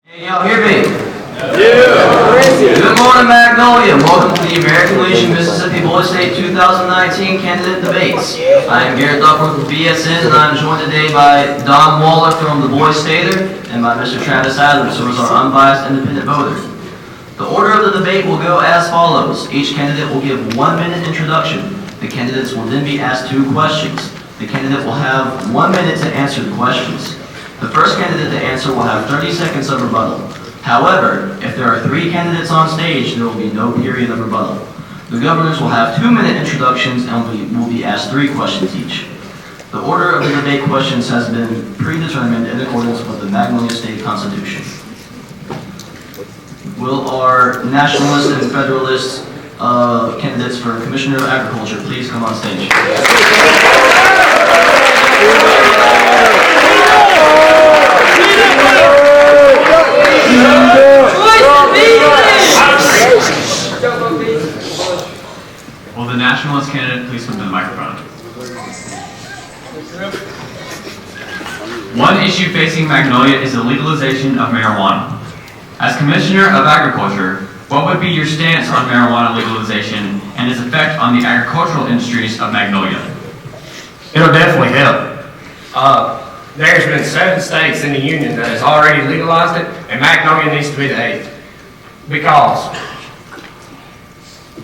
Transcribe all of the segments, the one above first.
Can y'all hear me? Good morning, Magnolia. Welcome to the American Legion Mississippi Boys State 2019 Candidate Debates. I am Garrett Duckworth with BSN, and I am joined today by Don Waller from the Boys Stater and by Mr. Travis Adams, who is our unbiased independent voter. The order of the debate will go as follows. Each candidate will give 1 minute introduction. The candidates will then be asked 2 questions. The candidate will have 1 minute to answer the questions. The first candidate to answer will have 30 seconds of rebuttal. However, if there are 3 candidates on stage, there will be no period of rebuttal. The governors will have 2-minute introductions and will be asked 3 questions each. The order of the debate questions has been predetermined in accordance with the Magnolia State Constitution. Will our nationalist and federalist candidates for Commissioner of Agriculture please come on stage? Will the nationalist candidate please come to the microphone? One issue facing Magnolia is the legalization of marijuana. As Commissioner of Agriculture, what would be your stance on marijuana legalization and its effect on the agricultural industries of Magnolia? It'll definitely help. There's been 7 states in the union that has already legalized it, and Magnolia needs to be the 8th. Because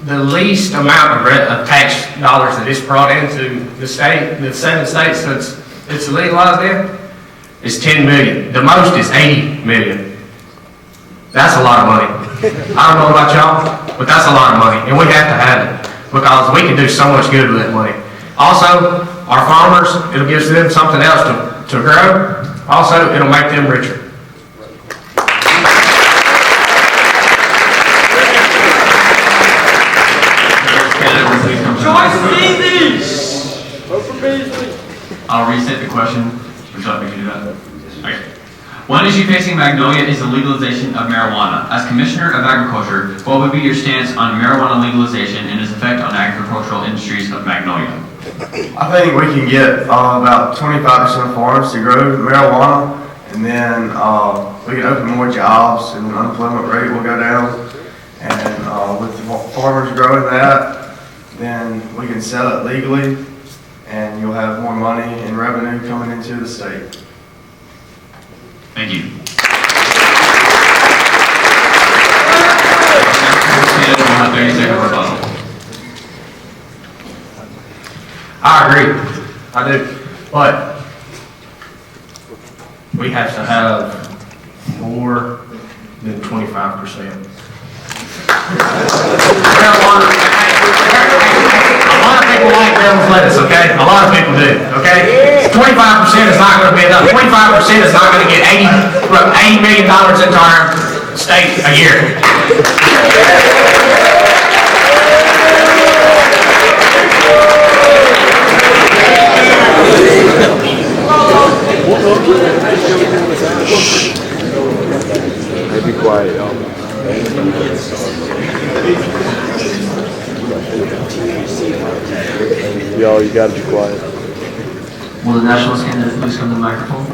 the least amount of tax dollars that is brought into the 7 states that it's legalized in is 10 million. The most is 80 million. That's a lot of money. I don't know about y'all, but that's a lot of money, and we have to have it because we can do so much good with that money. Also, our farmers, it'll give them something else to grow. Also, it'll make them richer. I'll reset the question. Would you like me to do that? Okay. One issue facing Magnolia is the legalization of marijuana. As Commissioner of Agriculture, what would be your stance on marijuana legalization and its effect on agricultural industries of Magnolia? I think we can get about 25% of farmers to grow marijuana, and then we can open more jobs, and the unemployment rate will go down. And with the farmers growing that, then we can sell it legally, and you'll have more money and revenue coming into the state. Thank you. I agree. I do. But we have to have more than 25%. A lot of people like devil's lettuce, okay? A lot of people do, okay? 25% is not going to be enough. 25% is not going to get $80 million into our state a year. Hey, be quiet, y'all. Yo, you gotta be quiet. Will the nationalist candidate please come to the microphone?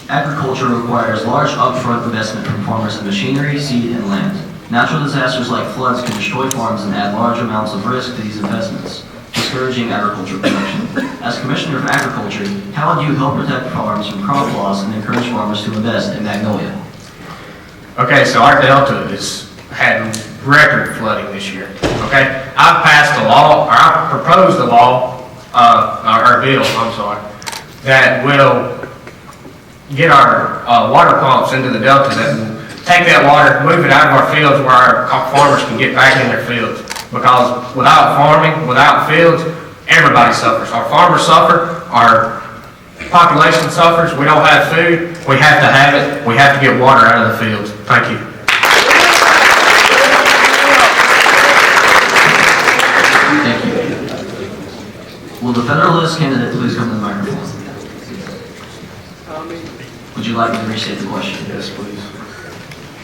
Agriculture requires large upfront investment from farmers in machinery, seed, and land. Natural disasters like floods can destroy farms and add large amounts of risk to these investments, discouraging agriculture production. As Commissioner of Agriculture, how would you help protect farms from crop loss and encourage farmers to invest in Magnolia? Okay, so our Delta has had record flooding this year. Okay, I've passed a law, or I've proposed a law, or a bill, I'm sorry, that will get our water pumps into the Delta that will take that water, move it out of our fields where our farmers can get back in their fields. Because without farming, without fields, everybody suffers. Our farmers suffer, our population suffers, we don't have food, we have to have it, we have to get water out of the fields. Thank you. Thank you. Will the Federalist candidate please come to the microphone? Would you like me to restate the question? Yes, please.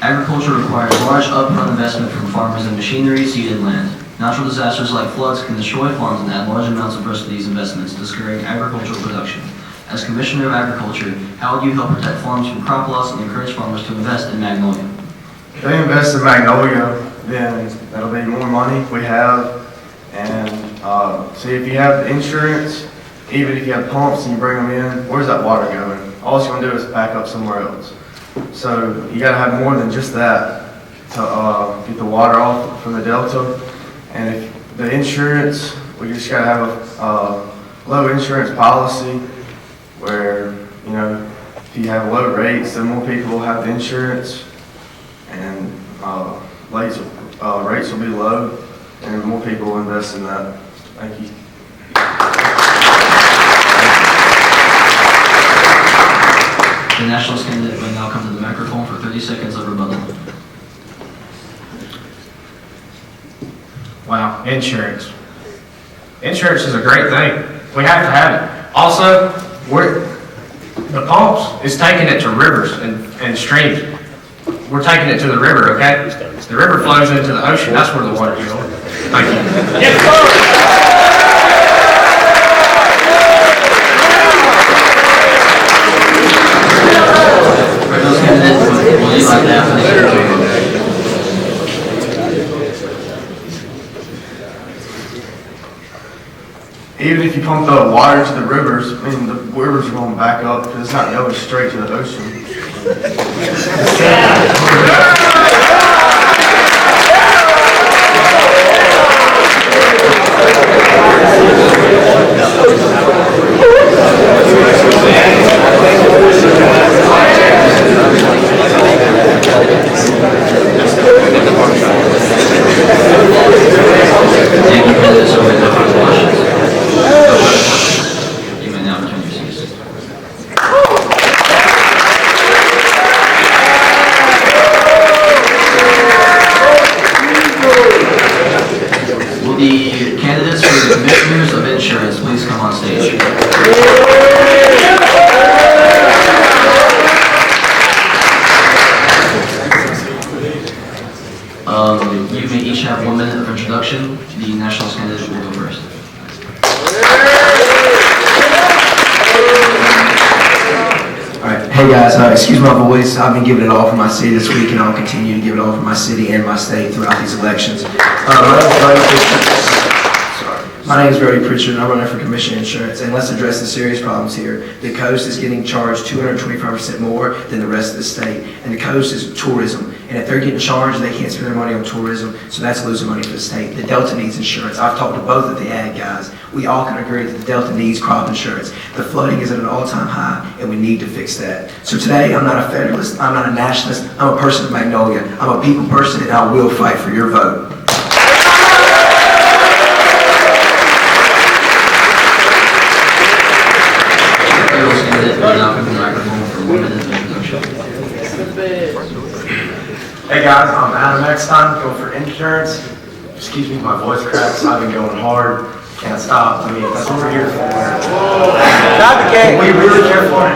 Agriculture requires large upfront investment from farmers in machinery, seed, and land. Natural disasters like floods can destroy farms and add large amounts of risk to these investments, discouraging agricultural production. As Commissioner of Agriculture, how would you help protect farms from crop loss and encourage farmers to invest in Magnolia? If they invest in Magnolia, then that'll be more money we have. And see, if you have insurance, even if you have pumps and you bring them in, where's that water going? All it's going to do is back up somewhere else. So you got to have more than just that to get the water off from the delta. And if the insurance, we just got to have a low insurance policy where, you know, if you have low rates, then more people will have the insurance, and rates will be low, and more people will invest in that. Thank you. The Nationals candidate will now come to the microphone for 30 seconds of rebuttal. Wow, insurance. Insurance is a great thing. We have to have it. Also, the pumps is taking it to rivers and streams. We're taking it to the river, okay? The river flows into the ocean. That's where the water is going. Thank you. Yes, sir. Those candidates, will you like that? Even if you pump the water to the rivers, I mean, the rivers are going back up because it's not going straight to the ocean. Thank you, candidates. So we have no further questions. You may now return your seats. Will the candidates for the Commissioners of Insurance please come on stage? You may each have 1 minute of introduction. The Nationals candidate will go first. Alright, hey guys, excuse my voice. I've been giving it all for my city this week, and I'll continue to give it all for my city and my state throughout these elections. My name is Brody Pritchard, and I'm running for Commissioner of Insurance. And let's address the serious problems here. The coast is getting charged 225% more than the rest of the state, and the coast is tourism. And if they're getting charged, they can't spend their money on tourism, so that's losing money for the state. The Delta needs insurance. I've talked to both of the ag guys. We all can agree that the Delta needs crop insurance. The flooding is at an all-time high, and we need to fix that. So today, I'm not a federalist, I'm not a nationalist, I'm a person of Magnolia. I'm a people person, and I will fight for your vote. Hey guys, I'm Adam Eckstein, going for insurance. Excuse me, my voice cracks. I've been going hard. Can't stop. I mean, that's what we're here for. What we really care for,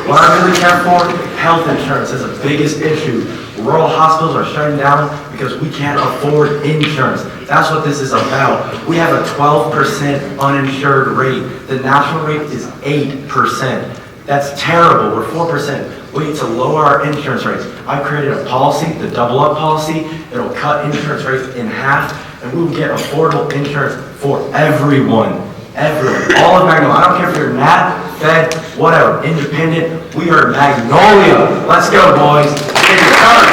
what I really care for, health insurance is the biggest issue. Rural hospitals are shutting down because we can't afford insurance. That's what this is about. We have a 12% uninsured rate. The national rate is 8%. That's terrible. We're 4%. We need to lower our insurance rates. I created a policy, the double up policy. It'll cut insurance rates in half, and we will get affordable insurance for everyone. Everyone. All of Magnolia. I don't care if you're Nat, Fed, whatever, independent. We are Magnolia. Let's go, boys. Get your turn.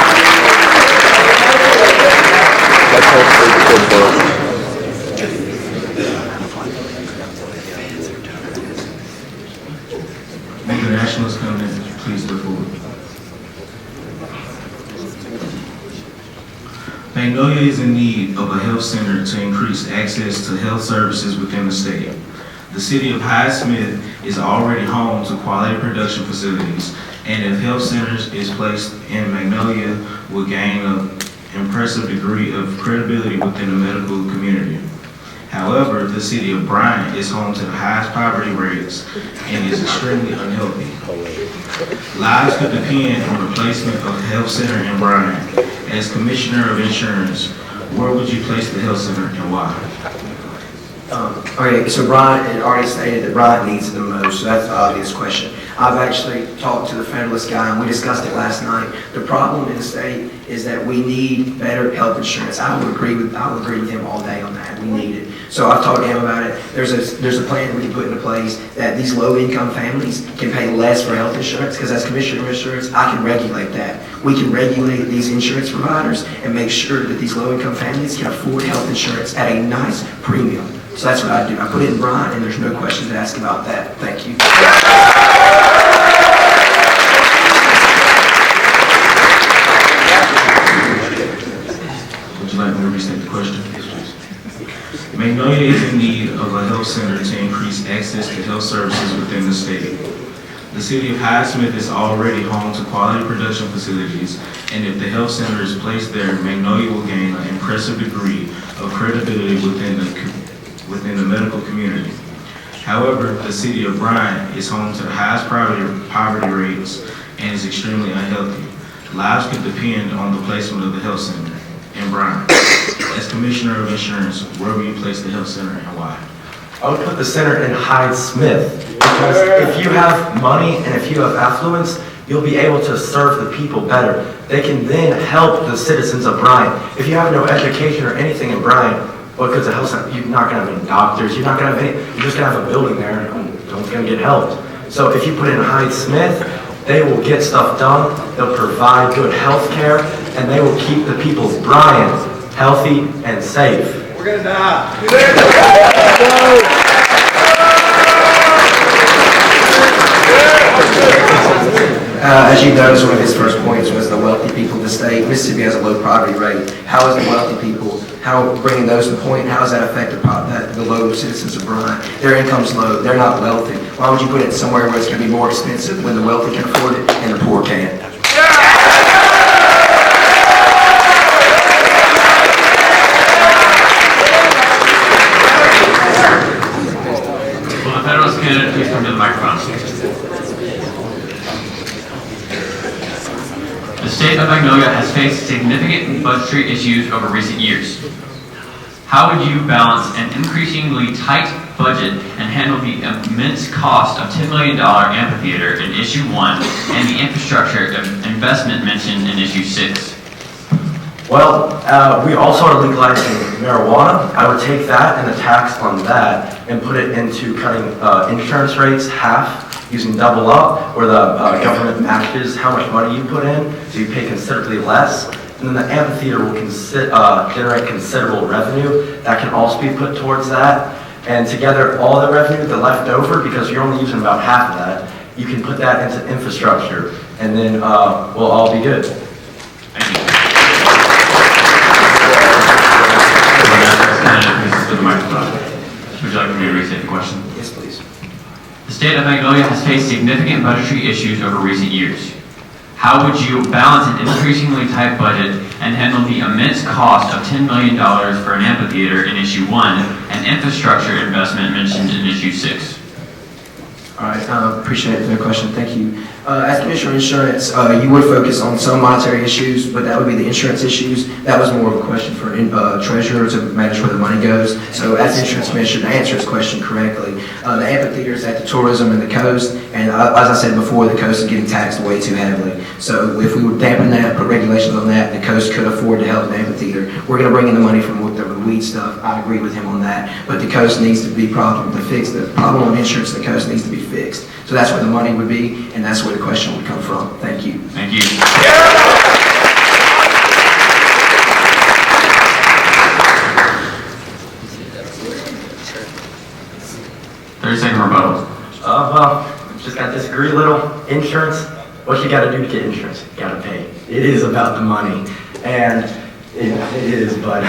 Will the Nationals come in, please look forward. Magnolia is in need of a health center to increase access to health services within the state. The city of Highsmith is already home to quality production facilities, and if health centers is placed in Magnolia, will gain an impressive degree of credibility within the medical community. However, the city of Bryant is home to the highest poverty rates and is extremely unhealthy. Lives could depend on the placement of the health center in Bryant. As Commissioner of Insurance, where would you place the health center and why? Okay, so Brian had already stated that Brian needs it the most, so that's the obvious question. I've actually talked to the Federalist guy, and we discussed it last night. The problem in the state is that we need better health insurance. I would agree with him all day on that. We need it. So I've talked to him about it. There's a plan we can put into place that these low-income families can pay less for health insurance, because as Commissioner of Insurance, I can regulate that. We can regulate these insurance providers and make sure that these low-income families can afford health insurance at a nice premium. So that's what I do. I put it in Brian, and there's no questions to ask about that. Thank you. Would you like me to restate the question? Magnolia is in need of a health center to increase access to health services within the state. The city of Highsmith is already home to quality production facilities, and if the health center is placed there, Magnolia will gain an impressive degree of credibility within the medical community. However, the city of Bryan is home to the highest poverty rates and is extremely unhealthy. Lives could depend on the placement of the health center in Bryan. As Commissioner of Insurance, where will you place the health center and why? I would put the center in Hyde Smith, because if you have money and if you have affluence, you'll be able to serve the people better. They can then help the citizens of Bryan. If you have no education or anything in Bryan, well, because the health center, you're not going to have any doctors, you're not going to have any, you're just going to have a building there and no one's going to get helped. So if you put it in Hyde Smith, they will get stuff done, they'll provide good health care, and they will keep the people of Bryan healthy and safe. We're going to die. As you noticed, one of his first points was the wealthy people of the state. Mississippi has a low poverty rate. How is the wealthy people, bringing those to the point, how does that affect the low citizens of Bryan? Their income's low, they're not wealthy. Why would you put it somewhere where it's going to be more expensive when the wealthy can afford it and the poor can't? Will the Federalist candidate please come to the microphone? The state of Magnolia has faced significant budgetary issues over recent years. How would you balance an increasingly tight budget and handle the immense cost of $10 million amphitheater in Issue 1 and the infrastructure investment mentioned in Issue 6? Well, we also are legalizing marijuana. I would take that and the tax on that and put it into cutting insurance rates half, using double up, where the government matches how much money you put in, so you pay considerably less. And then the amphitheater will generate considerable revenue that can also be put towards that. And together, all the revenue, the leftover, because you're only using about half of that, you can put that into infrastructure, and then we'll all be good. Thank you. To the microphone. Would you like me to restate the question? Yes, please. The state of Magnolia has faced significant budgetary issues over recent years. How would you balance an increasingly tight budget and handle the immense cost of $10 million for an amphitheater in Issue 1 and infrastructure investment mentioned in Issue 6? All right, appreciate the question. Thank you. As Commissioner of Insurance, you would focus on some monetary issues, but that would be the insurance issues. That was more of a question for treasurer to manage where the money goes. So as Insurance Commissioner, to answer his question correctly, the amphitheater is at the tourism and the coast, and as I said before, the coast is getting taxed way too heavily. So if we would dampen that, put regulations on that, the coast could afford to help the amphitheater. We're going to bring in the money from the weed stuff. I agree with him on that, but the coast needs to be the problem on insurance. The coast needs to be fixed. So that's where the money would be, and that's where the question would come from. Thank you. Thank you. 30-second rebuttal. Well, just got to disagree a little. Insurance, what you got to do to get insurance? You got to pay. It is about the money, and it is, but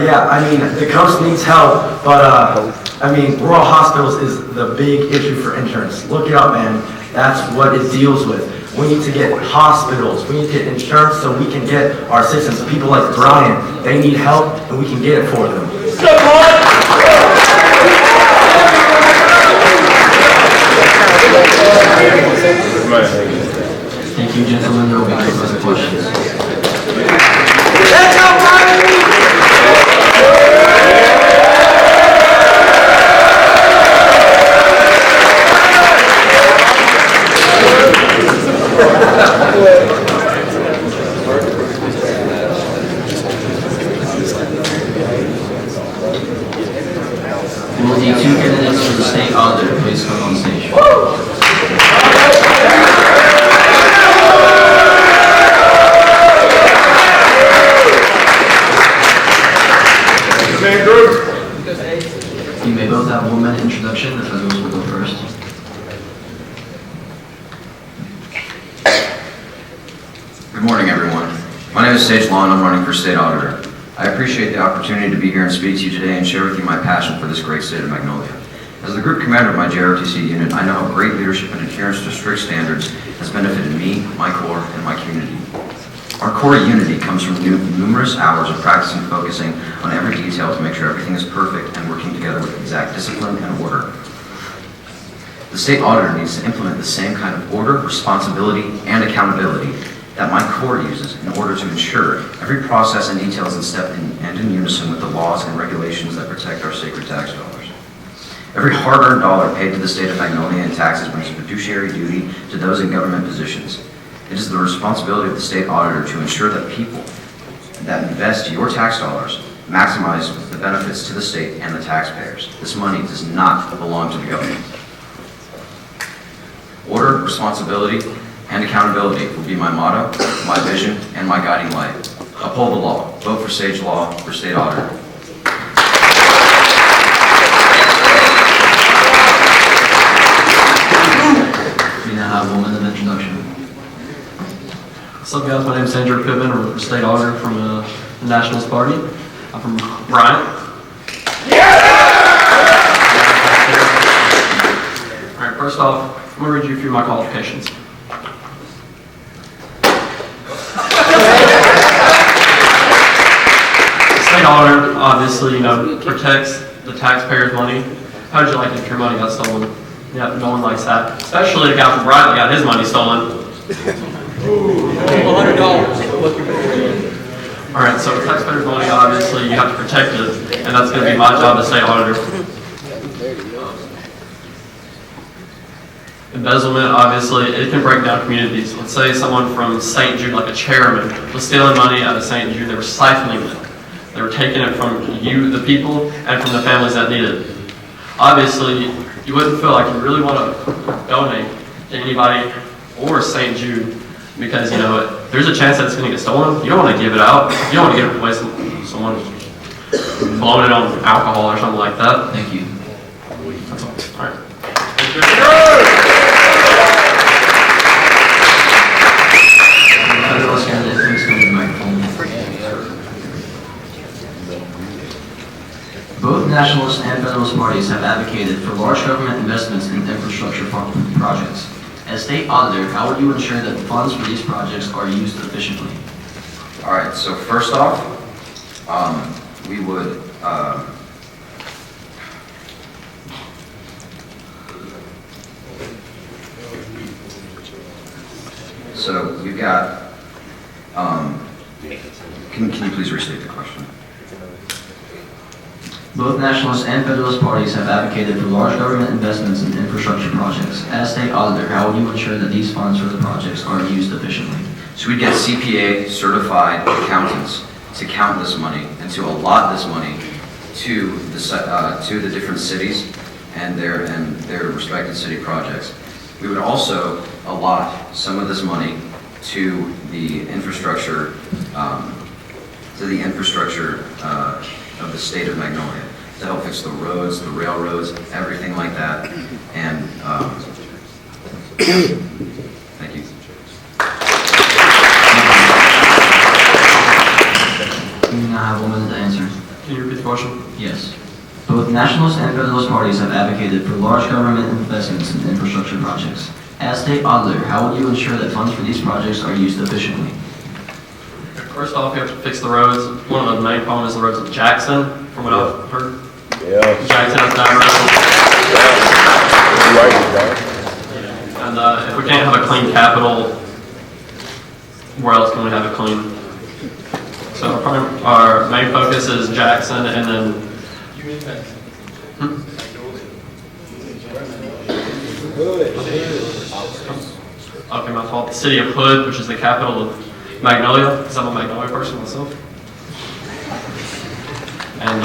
yeah, I mean, the coast needs help, but I mean, rural hospitals is the big issue for insurance. Look it up, man. That's what it deals with. We need to get hospitals. We need to get insurance so we can get our citizens, people like Brian, they need help, and we can get it for them. Thank you, gentlemen. There will be no further questions. Will the two candidates for the state auditor please come on stage? You may both have a 1-minute introduction. The Federals will go first. Good morning, everyone. My name is Sage Law, and I'm running for state auditor. I appreciate the opportunity to be here and speak to you today and share with you my passion for this great state of Magnolia. As the group commander of my JROTC unit, I know how great leadership and adherence to strict standards has benefited me, my Corps, and my community. Our core unity comes from numerous hours of practicing focusing on every detail to make sure everything is perfect and working together with exact discipline and order. The state auditor needs to implement the same kind of order, responsibility, and accountability that my Corps uses in order to ensure every process and detail is in step and in unison with the laws and regulations that protect our sacred tax dollars. Every hard-earned dollar paid to the state of Magnolia in taxes brings a fiduciary duty to those in government positions. It is the responsibility of the state auditor to ensure that people that invest your tax dollars maximize the benefits to the state and the taxpayers. This money does not belong to the government. Order, responsibility, and accountability will be my motto, my vision, and my guiding light. Uphold the law. Vote for Sage Law for state auditor. We now have a 1-minute introduction. What's up, guys? My name is Andrew Pittman. I'm a state auditor from the Nationalist Party. I'm from Bryant. All right, first off, I'm going to read you a few of my qualifications. State auditor, obviously, protects the taxpayers' money. How would you like it if your money got stolen? Yeah, no one likes that. Especially the guy from Bryant that got his money stolen. $100. All right, so taxpayers' money, obviously, you have to protect it, and that's going to be my job as state auditor. Embezzlement, obviously, it can break down communities. Let's say someone from St. Jude, like a chairman, was stealing money out of St. Jude. They were siphoning it. They were taking it from you, the people, and from the families that need it. Obviously, you wouldn't feel like you really want to donate to anybody or St. Jude because, there's a chance that it's going to get stolen. You don't want to give it out. You don't want to give it away to someone blowing it on alcohol or something like that. Thank you. That's all. All right. Federalist candidate, please come to the microphone. Both Nationalist and Federalist parties have advocated for large government investments in infrastructure projects. As state auditor, how would you ensure that funds for these projects are used efficiently? All right, so first off, we would so we've got can you please restate the question? Both Nationalist and Federalist parties have advocated for large government investments in infrastructure projects. As state auditor, how would you ensure that these funds for the projects are used efficiently? So we'd get CPA certified accountants to count this money and to allot this money to the different cities and their respective city projects. We would also allot some of this money to the infrastructure of the state of Magnolia to help fix the roads, the railroads, everything like that. And thank you. We now have 1 minute to answer. Can you repeat the question? Yes. Both Nationalist and Federalist parties have advocated for large government investments in infrastructure projects. As state auditor, how would you ensure that funds for these projects are used efficiently? First off, you have to fix the roads. One of the main problems is the roads of Jackson, from what I've heard. Yeah. Jackson has bad roads. Right, right. And if we can't have a clean capital, where else can we have it clean? So our main focus is Jackson, and then okay, my fault. The city of Hood, which is the capital of Magnolia, because I'm a Magnolia person myself. And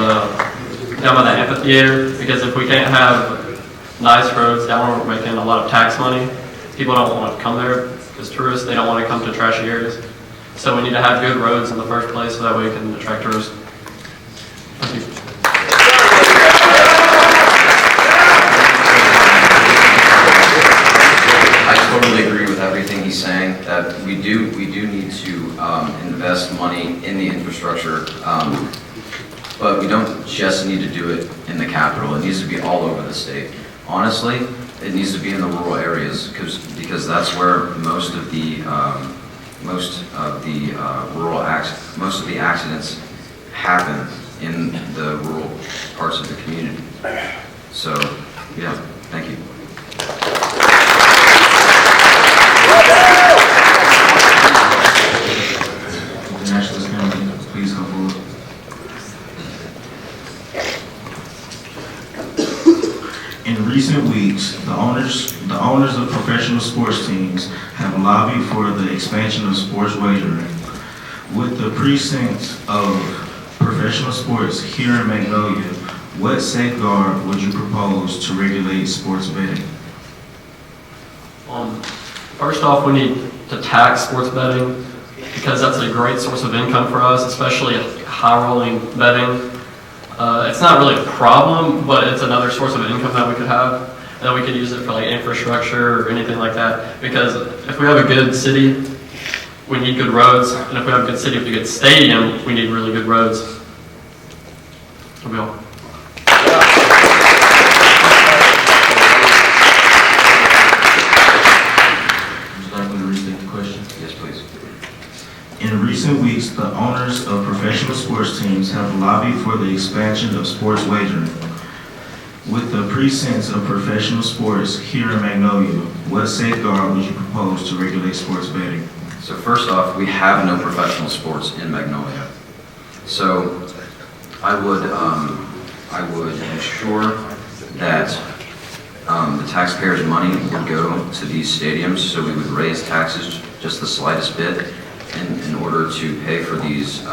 down by the amphitheater, because if we can't have nice roads down where we're making a lot of tax money, people don't want to come there as tourists. They don't want to come to trashy areas. So we need to have good roads in the first place so that way we can attract tourists. Thank you. I totally agree with everything he's saying, that we do need to invest money in the infrastructure, but we don't just need to do it in the capital. It needs to be all over the state. Honestly, it needs to be in the rural areas because that's where most of the accidents happen, in the rural parts of the community. So, yeah, thank you. The Nationalist County, please come forward. In recent weeks, the owners of professional sports teams have lobbied for the expansion of sports wagering. With the precincts of professional sports here in Magnolia, what safeguard would you propose to regulate sports betting? First off, we need to tax sports betting because that's a great source of income for us, especially high-rolling betting. It's not really a problem, but it's another source of income that we could have, and then we could use it for like infrastructure or anything like that. Because if we have a good city, we need good roads, and if we have a good city with a good stadium, we need really good roads. That'll be all. In recent weeks, the owners of professional sports teams have lobbied for the expansion of sports wagering. With the precincts of professional sports here in Magnolia, what safeguard would you propose to regulate sports betting? So first off, we have no professional sports in Magnolia. So I would ensure that the taxpayers' money would go to these stadiums, so we would raise taxes just the slightest bit in order to pay for these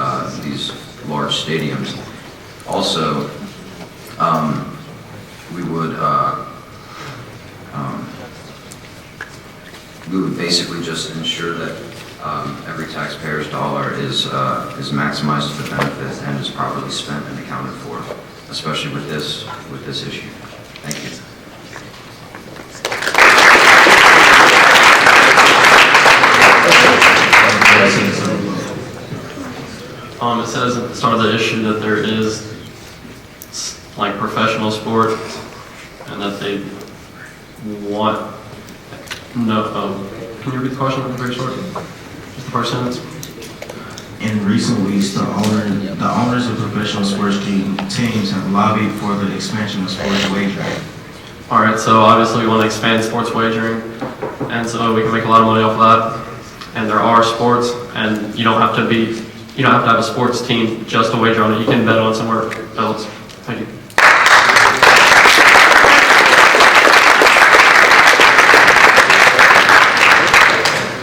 large stadiums. Also, we would basically just ensure that every taxpayer's dollar is maximized to the benefit and is properly spent and accounted for, especially with this issue. Thank you. It says at the start of the issue that there is like professional sport and that they want can you repeat the question? Very short. Just the first sentence. In recent weeks, the owners of professional sports teams have lobbied for the expansion of sports wagering. All right, so obviously we want to expand sports wagering, and so we can make a lot of money off of that. And there are sports, and you don't have to have a sports team just to wager on it. You can bet on somewhere else. Thank you.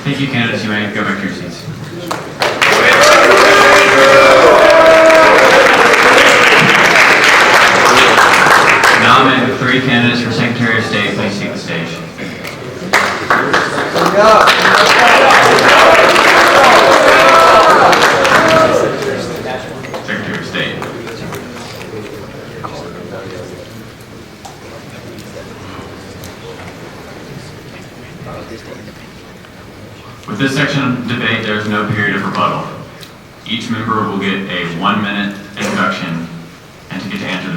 Thank you, candidates. You may go back to your seats. Nominate the 3 candidates for Secretary of State. Please take the stage. Secretary of State. With this section of debate, there is no period of rebuttal. Each member will get a 1-minute introduction and to get to answer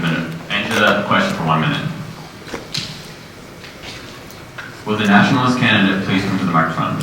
the question for 1 minute. Will the nationalist candidate please come to the microphone?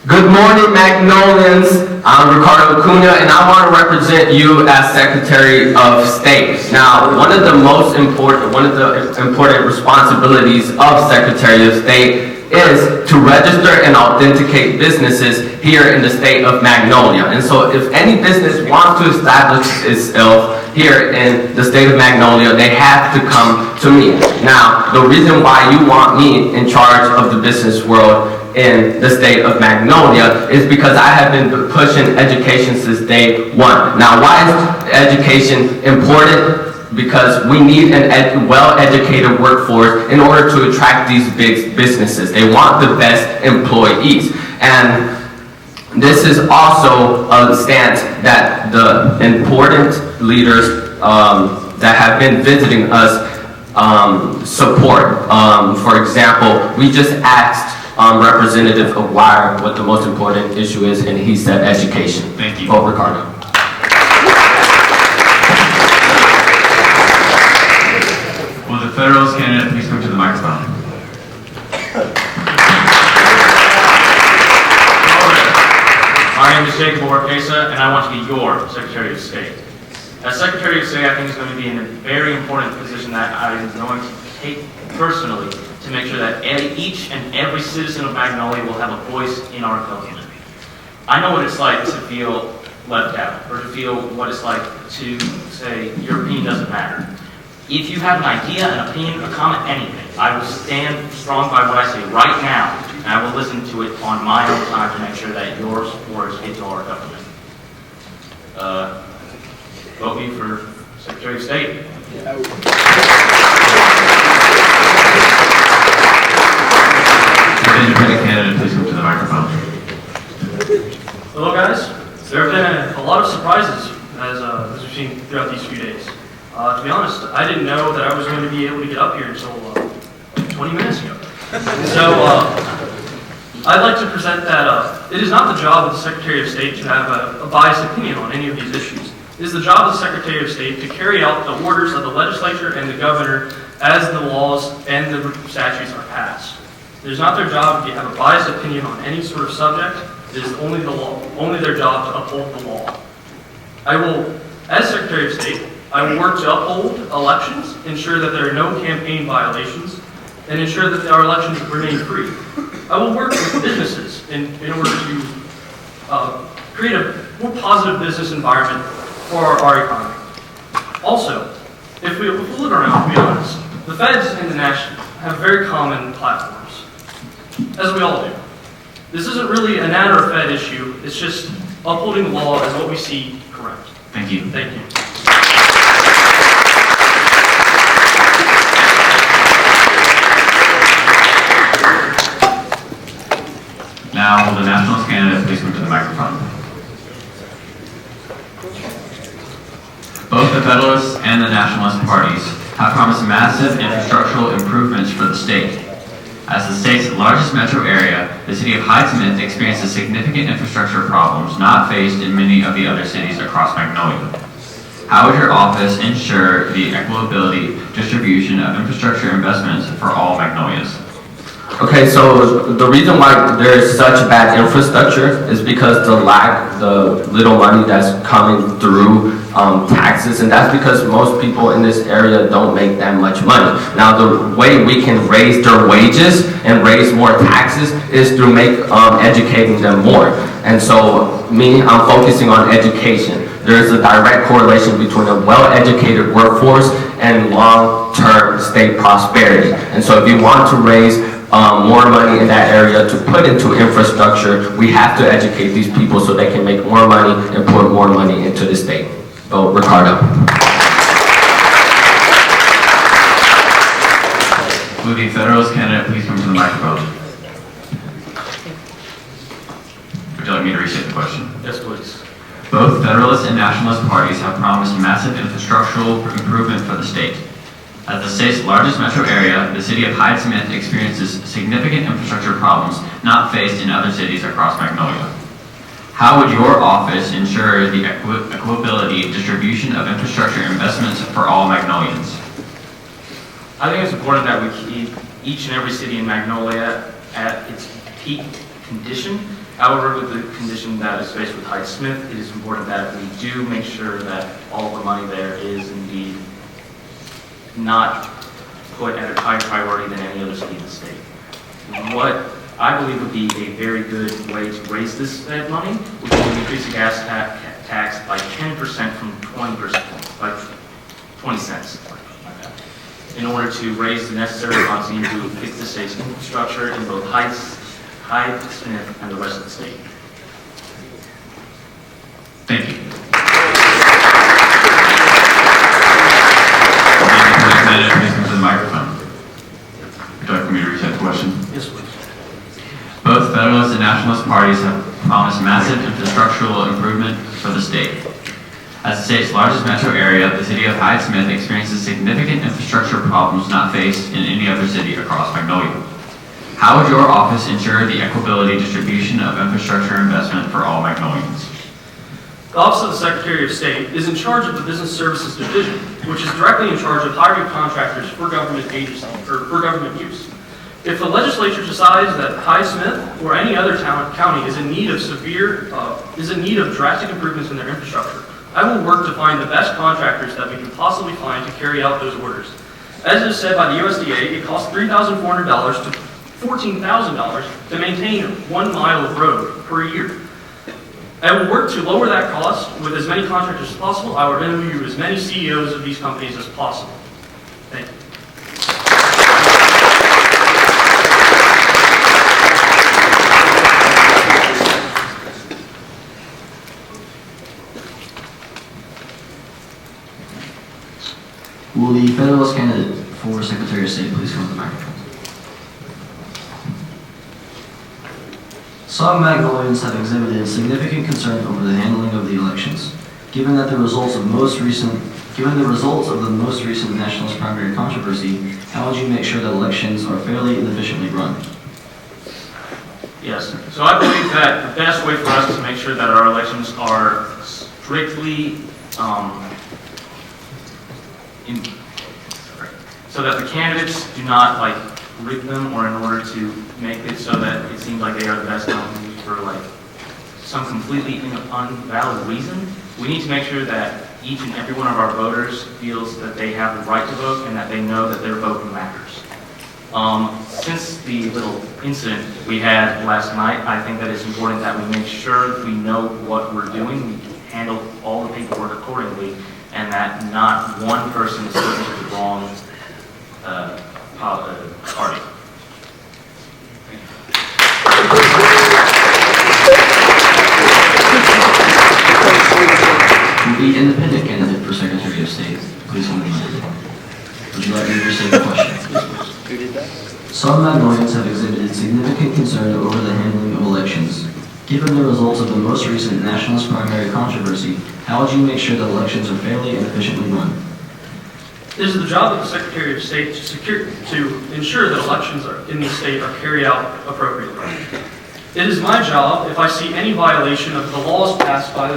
Good morning, Magnolians. I'm Ricardo Acuna, and I want to represent you as Secretary of State. Now, one of the important responsibilities of Secretary of State is to register and authenticate businesses here in the state of Magnolia. And so if any business wants to establish itself here in the state of Magnolia, they have to come to me. Now, the reason why you want me in charge of the business world in the state of Magnolia is because I have been pushing education since day one. Now, why is education important? Because we need a well-educated workforce in order to attract these big businesses. They want the best employees. And this is also a stance that the important leaders that have been visiting us support. For example, we just asked Representative Aguirre what the most important issue is, and he said education. Thank you. Vote Ricardo. Will the Federalist candidate please come to the microphone? My name is Jacob Orpesa, and I want to be your Secretary of State. As Secretary of State, I think is going to be in a very important position that I am going to take personally to make sure that each and every citizen of Magnolia will have a voice in our government. I know what it's like to feel left out, or to feel what it's like to say your opinion doesn't matter. If you have an idea, an opinion, a comment, anything, I will stand strong by what I say right now, and I will listen to it on my own time to make sure that your words get to our government. Vote me for Secretary of State. The independent candidate please come to the microphone. Hello guys, there have been a lot of surprises as we've seen throughout these few days. To be honest, I didn't know that I was going to be able to get up here until 20 minutes ago. So I'd like to present that it is not the job of the Secretary of State to have a biased opinion on any of these issues. It is the job of the Secretary of State to carry out the orders of the legislature and the governor as the laws and the statutes are passed. It is not their job to have a biased opinion on any sort of subject. It is only their job to uphold the law. I will, as Secretary of State, I will work to uphold elections, ensure that there are no campaign violations, and ensure that our elections remain free. I will work with businesses in order to create a more positive business environment for our economy. Also, if we look around, to be honest, the feds and the national have very common platforms, as we all do. This isn't really a NAT or Fed issue, it's just upholding the law as what we see correct. Thank you. Thank you. Now, will the Nationalist candidate please come to the microphone? Both the Federalist and the Nationalist parties have promised massive infrastructural improvements for the state. As the state's largest metro area, the city of Hyde-Smith experiences significant infrastructure problems not faced in many of the other cities across Magnolia. How would your office ensure the equitability distribution of infrastructure investments for all Magnolias? Okay, so the reason why there is such bad infrastructure is because the little money that's coming through taxes, and that's because most people in this area don't make that much money. Now, the way we can raise their wages and raise more taxes is through educating them more. And so, I'm focusing on education. There's a direct correlation between a well-educated workforce and long-term state prosperity. And so if you want to raise more money in that area to put into infrastructure, we have to educate these people so they can make more money and put more money into the state. Vote Ricardo. Will the Federalist candidate please come to the microphone? Would you like me to restate the question? Yes, please. Both Federalist and Nationalist parties have promised massive infrastructural improvement for the state. As the state's largest metro area, the city of Hyde-Smith experiences significant infrastructure problems not faced in other cities across Magnolia. How would your office ensure the equitability distribution of infrastructure investments for all Magnolians? I think it's important that we keep each and every city in Magnolia at its peak condition. However, with the condition that is faced with Hyde-Smith, it is important that we do make sure that all the money there is indeed not put at a higher priority than any other city in the state. what I believe would be a very good way to raise this money would be to increase the gas tax by 10% from 20%, by 20 cents. In order to raise the necessary funds needed to fix the state's infrastructure in both Hyde, Smith, and the rest of the state. Thank you. Please come to the microphone. Would you like for me to reset the question? Yes, please. Both Federalist and Nationalist parties have promised massive infrastructural improvement for the state. As the state's largest metro area, the city of Hyde Smith experiences significant infrastructure problems not faced in any other city across Magnolia. How would your office ensure the equitability distribution of infrastructure investment for all Magnolians? The Office of the Secretary of State is in charge of the Business Services Division, which is directly in charge of hiring contractors for government agencies or for government use. If the legislature decides that Hyde Smith or any other county is in need of drastic improvements in their infrastructure, I will work to find the best contractors that we can possibly find to carry out those orders. As is said by the USDA, it costs $3,400 to $14,000 to maintain 1 mile of road per year. I will work to lower that cost with as many contractors as possible. I will interview as many CEOs of these companies as possible. Thank you. Will the Federalist candidate for Secretary of State please come to the microphone? Some Magnolians have exhibited significant concern over the handling of the elections. Given the results of the most recent nationalist primary controversy, how would you make sure that elections are fairly and efficiently run? Yes, so I believe that the best way for us to make sure that our elections are strictly so that the candidates do not rig them, or in order to make it so that it seems like they are the best nominees for some completely invalid reason. We need to make sure that each and every one of our voters feels that they have the right to vote and that they know that their vote matters. Since the little incident we had last night, I think that it's important that we make sure we know what we're doing, we handle all the paperwork accordingly, and that not one person is looking to the wrong party. The independent candidate for Secretary of State, please come to the microphone. Would you like me to restate the question? Who did that? Some Magnolians have exhibited significant concern over the handling of elections. Given the results of the most recent nationalist primary controversy, how would you make sure that elections are fairly and efficiently run? It is the job of the Secretary of State to ensure that elections in the state are carried out appropriately. It is my job, if I see any violation of the laws passed by the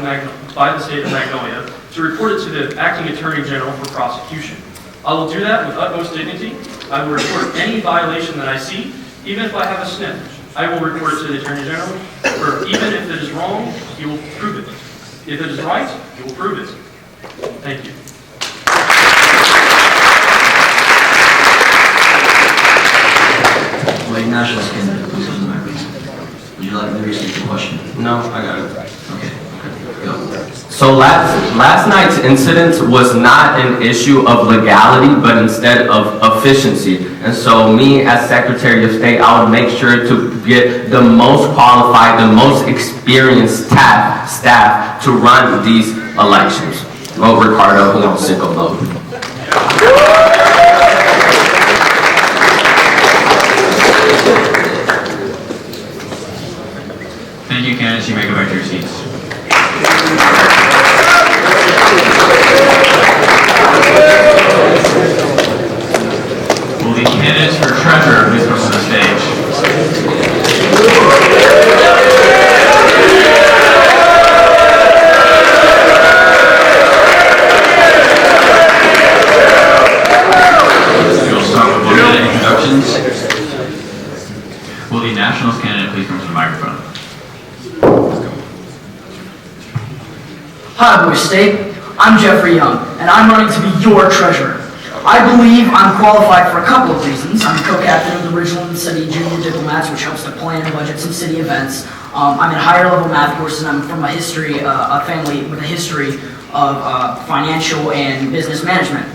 state of Magnolia, to report it to the Acting Attorney General for prosecution. I will do that with utmost dignity. I will report any violation that I see, even if I have a sniff. I will report it to the Attorney General, or even if it is wrong, he will prove it. If it is right, he will prove it. Thank you. Wait, nationalist candidate, please come to the microphone. Would you like me to restate the question? No, I got it. Okay, go. So last night's incident was not an issue of legality, but instead of efficiency. And so me as Secretary of State, I would make sure to get the most qualified, the most experienced staff to run these elections. Vote Ricardo, sicko vote. Thank you, candidates. You may go back to your seats. Will the candidates for treasurer please come to the stage? We'll start with 1 minute introductions. Will the nationals candidate please come to the microphone? Hi, Boy State. I'm Jeffrey Young, and I'm running to be your treasurer. I believe I'm qualified for a couple of reasons. I'm co-captain of the Ridgeland City Junior Diplomats, which helps to plan and budget some city events. I'm in higher level math courses, and I'm from a family with a history of financial and business management.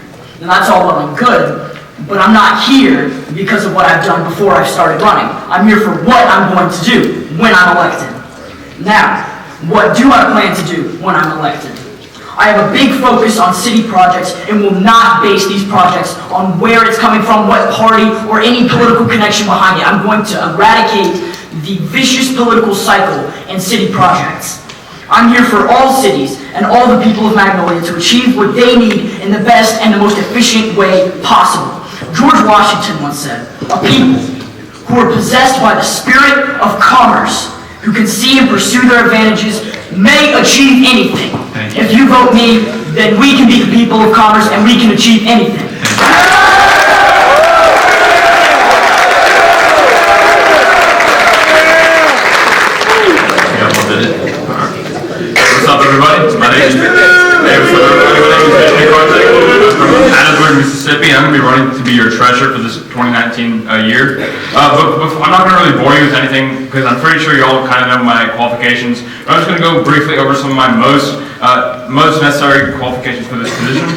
And that's all well and good, but I'm not here because of what I've done before I started running. I'm here for what I'm going to do when I'm elected. Now, what do I plan to do when I'm elected? I have a big focus on city projects and will not base these projects on where it's coming from, what party, or any political connection behind it. I'm going to eradicate the vicious political cycle in city projects. I'm here for all cities and all the people of Magnolia to achieve what they need in the best and the most efficient way possible. George Washington once said, "A people who are possessed by the spirit of commerce, who can see and pursue their advantages, may achieve anything." If you vote me, then we can be the people of commerce and we can achieve anything. What's up, everybody? My name is from Hattiesburg, Mississippi. I'm going to be running to be your treasurer for this 2019 year. But I'm not going to really bore you with anything because I'm pretty sure you all kind of know my qualifications. But I'm just going to go briefly over some of my most necessary qualifications for this position.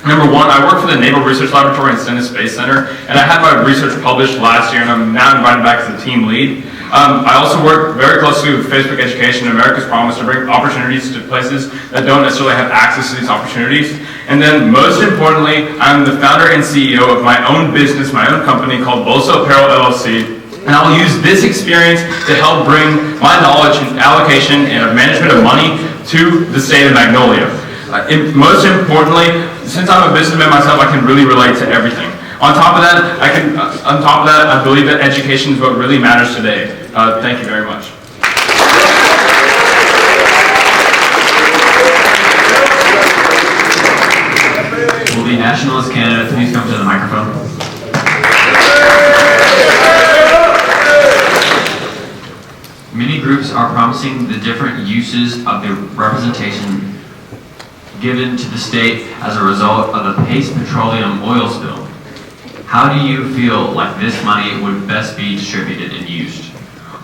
Number one, I work for the Naval Research Laboratory and Stennis Space Center, and I had my research published last year, and I'm now invited back as the team lead. I also work very closely with Facebook Education, America's Promise, to bring opportunities to places that don't necessarily have access to these opportunities. And then, most importantly, I'm the founder and CEO of my own business, my own company called Bosa Apparel LLC. And I will use this experience to help bring my knowledge and allocation and management of money to the state of Magnolia. Most importantly, since I'm a businessman myself, I can really relate to everything. On top of that, I believe that education is what really matters today. Thank you very much. Will the nationalist candidate please come to the microphone? Many groups are promising the different uses of the representation given to the state as a result of the Pace Petroleum oil spill. How do you feel like this money would best be distributed and used?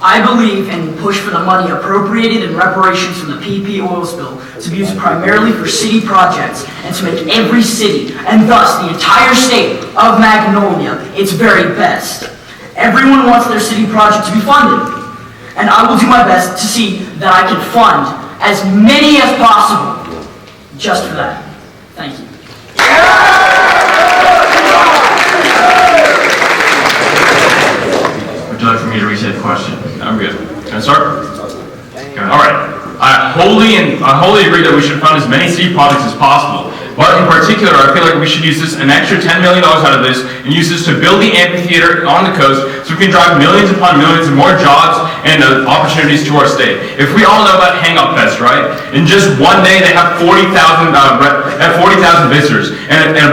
I believe and push for the money appropriated in reparations from the PP oil spill to be used primarily for city projects and to make every city, and thus the entire state of Magnolia, its very best. Everyone wants their city project to be funded, and I will do my best to see that I can fund as many as possible just for that. Thank you. Would you like for me to reset the question? I'm good. Can I start? All right. I wholly agree that we should fund as many city projects as possible. But in particular, I feel like we should use an extra $10 million out of this and use this to build the amphitheater on the coast so we can drive millions upon millions of more jobs and opportunities to our state. If we all know about Hang Up Fest, right? In just one day, they have 40,000 visitors and pay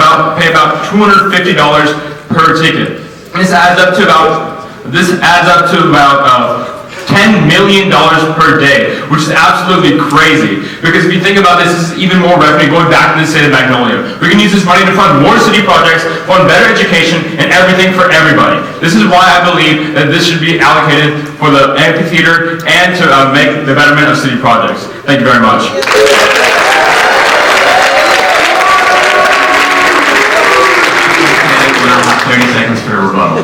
about $250 per ticket. This adds up to about $10 million per day, which is absolutely crazy. Because if you think about this, this is even more revenue going back to the state of Magnolia. We can use this money to fund more city projects, fund better education, and everything for everybody. This is why I believe that this should be allocated for the amphitheater and to make the betterment of city projects. Thank you very much. We'll have 30 seconds for a rebuttal.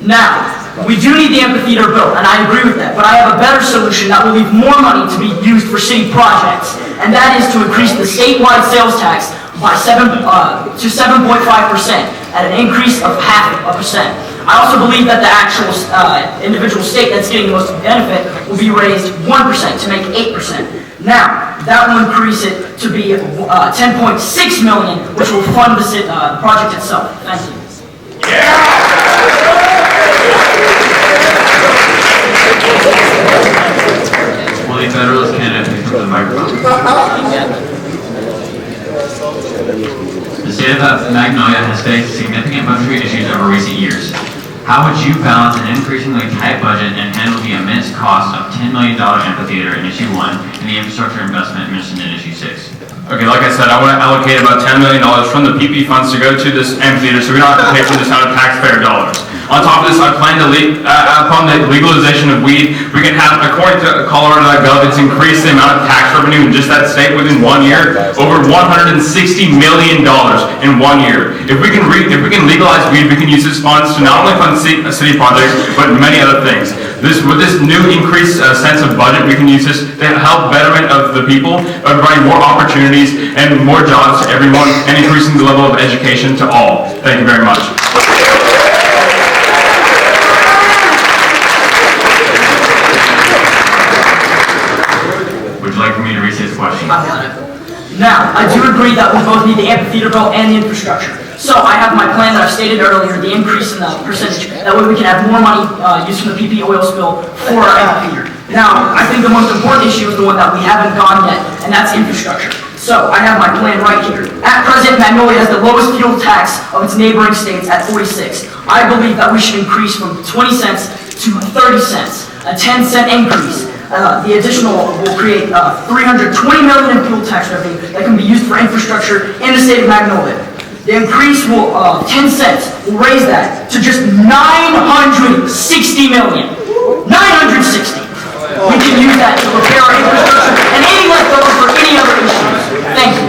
Now, we do need the amphitheater built, and I agree with that, but I have a better solution that will leave more money to be used for city projects, and that is to increase the statewide sales tax by 7.5% at an increase of 0.5%. I also believe that the actual individual state that's getting the most benefit will be raised 1% to make 8%. Now, that will increase it to be $10.6 million, which will fund the project itself. Thank you. Will the Federalist candidate please come to the microphone? The state of Magnolia has faced significant budgetary issues over recent years. How would you balance an increasingly tight budget and handle the immense cost of $10 million amphitheater in Issue 1 and the infrastructure investment mentioned in Issue 6? Okay, like I said, I want to allocate about $10 million from the PP funds to go to this amphitheater, so we don't have to pay for this out of taxpayer dollars. On top of this, I plan to upon the legalization of weed, we can have, according to Colorado.gov, it's increased the amount of tax revenue in just that state within 1 year, over $160 million in 1 year. If we can legalize weed, we can use these funds to not only fund city projects, but many other things. With this new increased sense of budget, we can use this to help betterment of the people, by providing more opportunities and more jobs to everyone, and increasing the level of education to all. Thank you very much. Would you like for me to restate the question? I got it. Now, I do agree that we both need the amphitheater built and the infrastructure. So I have my plan that I've stated earlier, the increase in the percentage. That way we can have more money used from the PP oil spill for our amphitheater. Now, I think the most important issue is the one that we haven't gone yet, and that's infrastructure. So I have my plan right here. At present, Magnolia has the lowest fuel tax of its neighboring states at 46. I believe that we should increase from 20 cents to 30 cents, a 10-cent increase. The additional will create $320 million in fuel tax revenue that can be used for infrastructure in the state of Magnolia. The increase will, 10 cents, will raise that to just $960 million. 960. We can use that to repair our infrastructure and any leftover for any other issues. Thank you.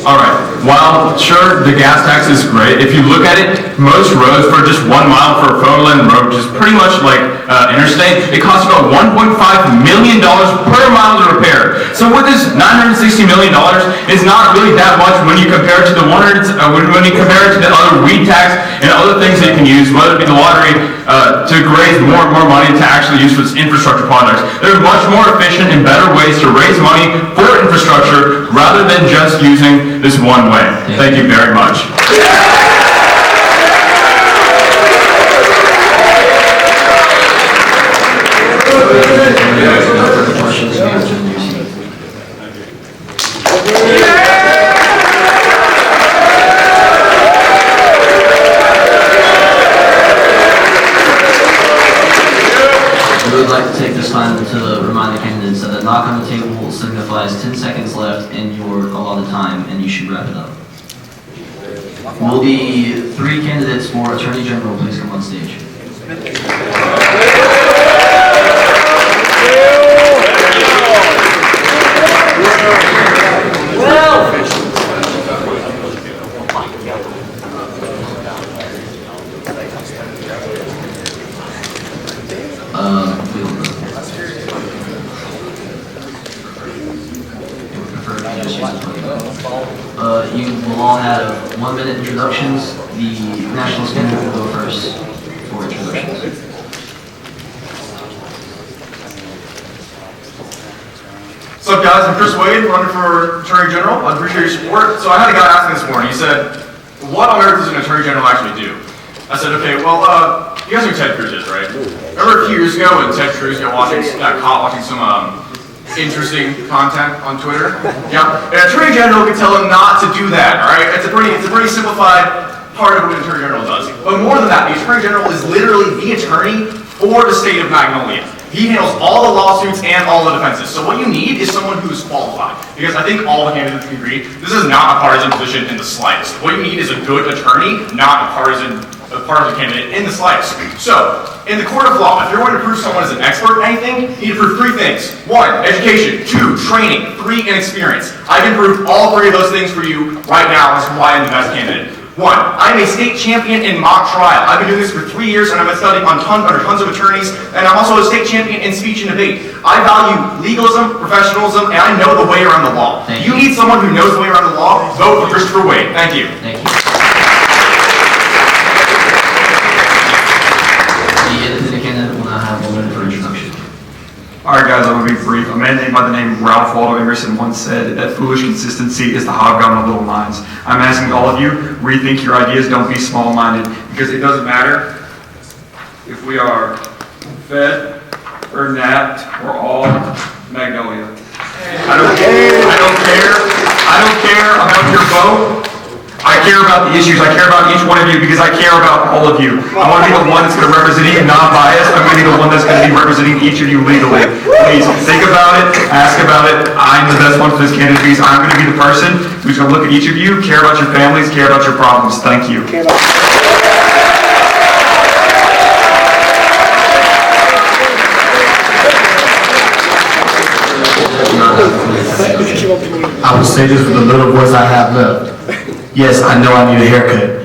All right. While sure the gas tax is great, if you look at it, most roads for just 1 mile for a 4-lane road, which is pretty much like interstate, it costs about $1.5 million per mile to repair. So with this $960 million is not really that much when you compare it to the when you compare it to the other weed tax and other things that you can use, whether it be the lottery, to raise more and more money to actually use for its infrastructure projects. There are much more efficient and better ways to raise money for infrastructure rather than just using this one way. Thank you very much. We would like to take this time to remind the candidates that the knock on the table signifies 10 seconds left in your allotted time, and you should wrap it up. Will the 3 candidates for Attorney General please come on stage? You will all have 1-minute introductions. The Nationals candidate will go first for introductions. What's up, guys? I'm Chris Wade, running for Attorney General. I appreciate your support. So I had a guy ask me this morning. He said, "What on earth does an Attorney General actually do?" I said, "Okay, well, you guys know who Ted Cruz is, right? Remember a few years ago when Ted Cruz got caught watching some interesting content on Twitter? Yeah. An Attorney General could tell him not to do that. All right. It's a pretty simplified part of what an Attorney General does. But more than that, the Attorney General is literally the attorney for the state of Magnolia. He handles all the lawsuits and all the defenses. So what you need is someone who's qualified. Because I think all the candidates can agree, this is not a partisan position in the slightest. What you need is a good attorney, not a partisan candidate in the slightest. So, in the court of law, if you're going to prove someone is an expert in anything, you need to prove 3 things. 1, education. 2, training. 3, inexperience. I can prove all 3 of those things for you right now as to why I'm the best candidate. 1, I'm a state champion in mock trial. I've been doing this for 3 years, and I've been studying on tons of attorneys, and I'm also a state champion in speech and debate. I value legalism, professionalism, and I know the way around the law. You need someone who knows the way around the law, vote for Christopher Wade. Thank you. Thank you. The independent candidate will now have 1 minute for introduction. Alright guys, I'm going to be brief. A man named by the name Ralph Waldo Emerson once said that foolish consistency is the hobgoblin of little minds. I'm asking all of you, rethink your ideas, don't be small-minded, because it doesn't matter if we are fed or napped or all Magnolia. I don't care about your vote. I care about the issues. I care about each one of you because I care about all of you. I want to be the one that's going to represent you non-biased. I'm going to be the one that's going to be representing each of you legally. Please think about it, ask about it. I'm the best one for this candidate because I'm going to be the person who's going to look at each of you, care about your families, care about your problems. Thank you. I will say this with the little voice I have left. Yes, I know I need a haircut.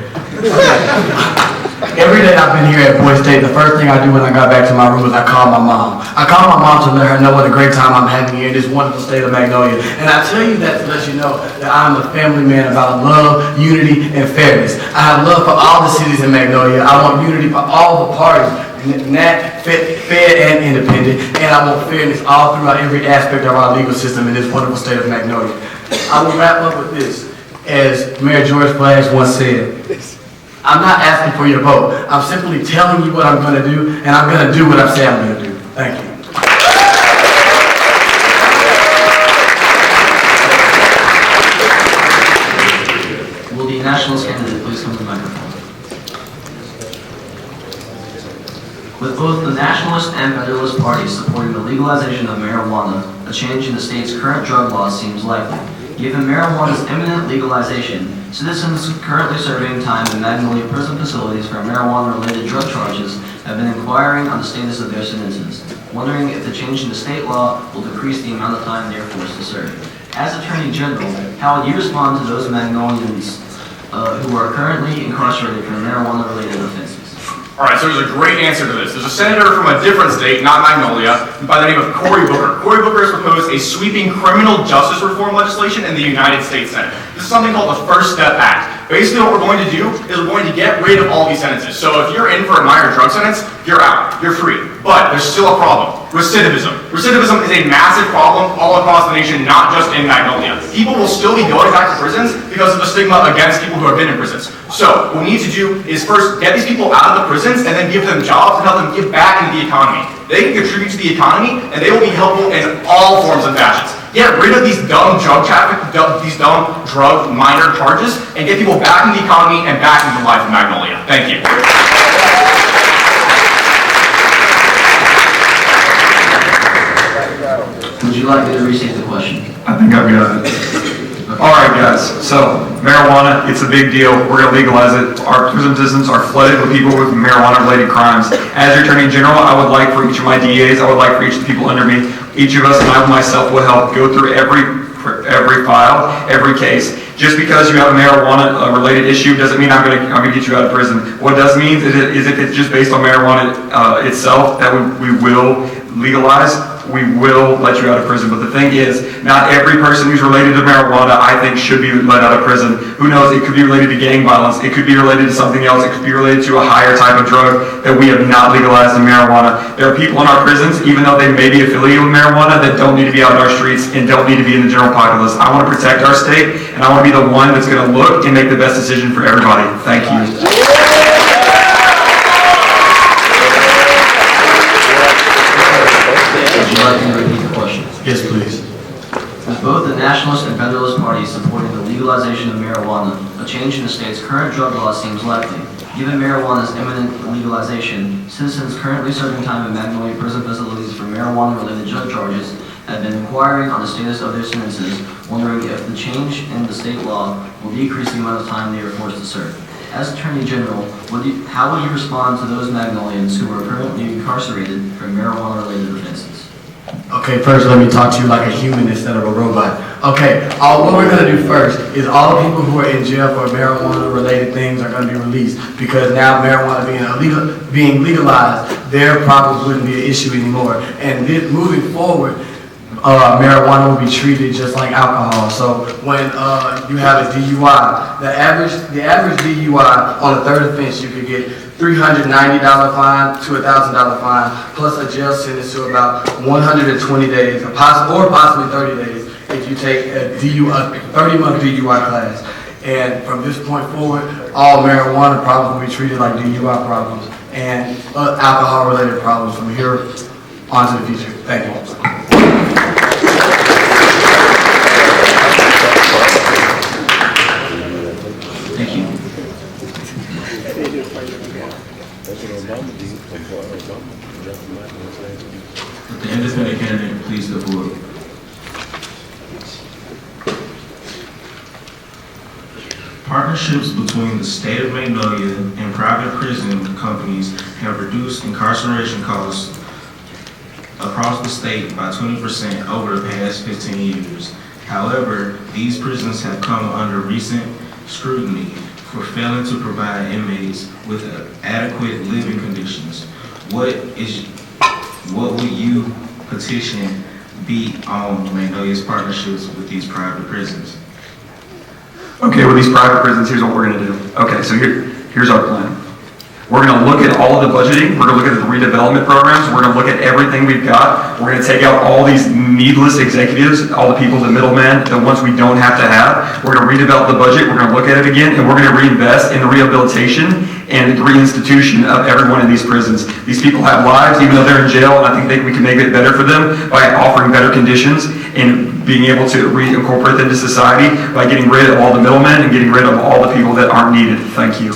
Every day I've been here at Boyd State, the first thing I do when I got back to my room is I call my mom. I call my mom to let her know what a great time I'm having here in this wonderful state of Magnolia. And I tell you that to let you know that I'm a family man about love, unity, and fairness. I have love for all the cities in Magnolia. I want unity for all the parties. Nat, Fed, and independent, and I want fairness all throughout every aspect of our legal system in this wonderful state of Magnolia. I will wrap up with this. As Mayor George Flash once said, I'm not asking for your vote. I'm simply telling you what I'm going to do, and I'm going to do what I say I'm going to do. Thank you. Will the Nationalist candidate please come to the microphone? With both the Nationalist and Federalist parties supporting the legalization of marijuana, a change in the state's current drug laws seems likely. Given marijuana's imminent legalization, citizens currently serving time in Magnolia prison facilities for marijuana-related drug charges have been inquiring on the status of their sentences, wondering if the change in the state law will decrease the amount of time they are forced to serve. As Attorney General, how would you respond to those Magnolians who are currently incarcerated for marijuana-related offenses? All right, so there's a great answer to this. There's a senator from a different state, not Magnolia, by the name of Cory Booker. Cory Booker has proposed a sweeping criminal justice reform legislation in the United States Senate. This is something called the First Step Act. Basically what we're going to do is we're going to get rid of all these sentences. So if you're in for a minor drug sentence, you're out, you're free. But there's still a problem, recidivism. Recidivism is a massive problem all across the nation, not just in Magnolia. People will still be going back to prisons because of the stigma against people who have been in prisons. So what we need to do is first get these people out of the prisons and then give them jobs and help them give back into the economy. They can contribute to the economy and they will be helpful in all forms of fashions. Get rid of these dumb drug minor charges and get people back into the economy and back into the life of Magnolia. Thank you. Would you like me to restate the question? I think I've got it. All right, guys. So marijuana, it's a big deal. We're going to legalize it. Our prison systems are flooded with people with marijuana-related crimes. As your Attorney General, I would like for each of my DAs, I would like for each of the people under me, each of us and I myself will help go through every file, every case. Just because you have a marijuana-related issue doesn't mean I'm gonna get you out of prison. What it does mean is if it's just based on marijuana itself that we will legalize, we will let you out of prison. But the thing is, not every person who's related to marijuana, I think, should be let out of prison. Who knows? It could be related to gang violence. It could be related to something else. It could be related to a higher type of drug that we have not legalized in marijuana. There are people in our prisons, even though they may be affiliated with marijuana, that don't need to be out in our streets and don't need to be in the general populace. I want to protect our state, and I want to be the one that's going to look and make the best decision for everybody. Thank you. Would you like me to repeat the question? Yes, please. With both the Nationalist and Federalist parties supporting the legalization of marijuana, a change in the state's current drug law seems likely. Given marijuana's imminent legalization, citizens currently serving time in Magnolia prison facilities for marijuana-related drug charges have been inquiring on the status of their sentences, wondering if the change in the state law will decrease the amount of time they are forced to serve. As Attorney General, how will you respond to those Magnolians who are currently incarcerated for marijuana-related offenses? Okay, first let me talk to you like a human instead of a robot. Okay, what we're going to do first is all the people who are in jail for marijuana-related things are going to be released because now marijuana being legalized, their problems wouldn't be an issue anymore. And moving forward, marijuana will be treated just like alcohol. So when you have a DUI, the average DUI on a third offense, you could get $390 fine to $1,000 fine, plus a jail sentence to about 120 days, or possibly 30 days if you take a 30-month DUI class. And from this point forward, all marijuana problems will be treated like DUI problems and alcohol-related problems from here on to the future. Thank you. please step forward. Partnerships between the state of Magnolia and private prison companies have reduced incarceration costs across the state by 20% over the past 15 years. However, these prisons have come under recent scrutiny for failing to provide inmates with adequate living conditions. What would you petition be on Magnolia's partnerships with these private prisons? Okay, with these private prisons, here's what we're gonna do. Okay, so here's our plan. We're gonna look at all the budgeting, we're gonna look at the redevelopment programs, we're gonna look at everything we've got, we're gonna take out all these needless executives, all the people, the middlemen, the ones we don't have to have. We're gonna redevelop the budget, we're gonna look at it again, and we're gonna reinvest in the rehabilitation and the reinstitution of everyone in these prisons. These people have lives, even though they're in jail, and I think we can make it better for them by offering better conditions and being able to reincorporate them into society by getting rid of all the middlemen and getting rid of all the people that aren't needed. Thank you.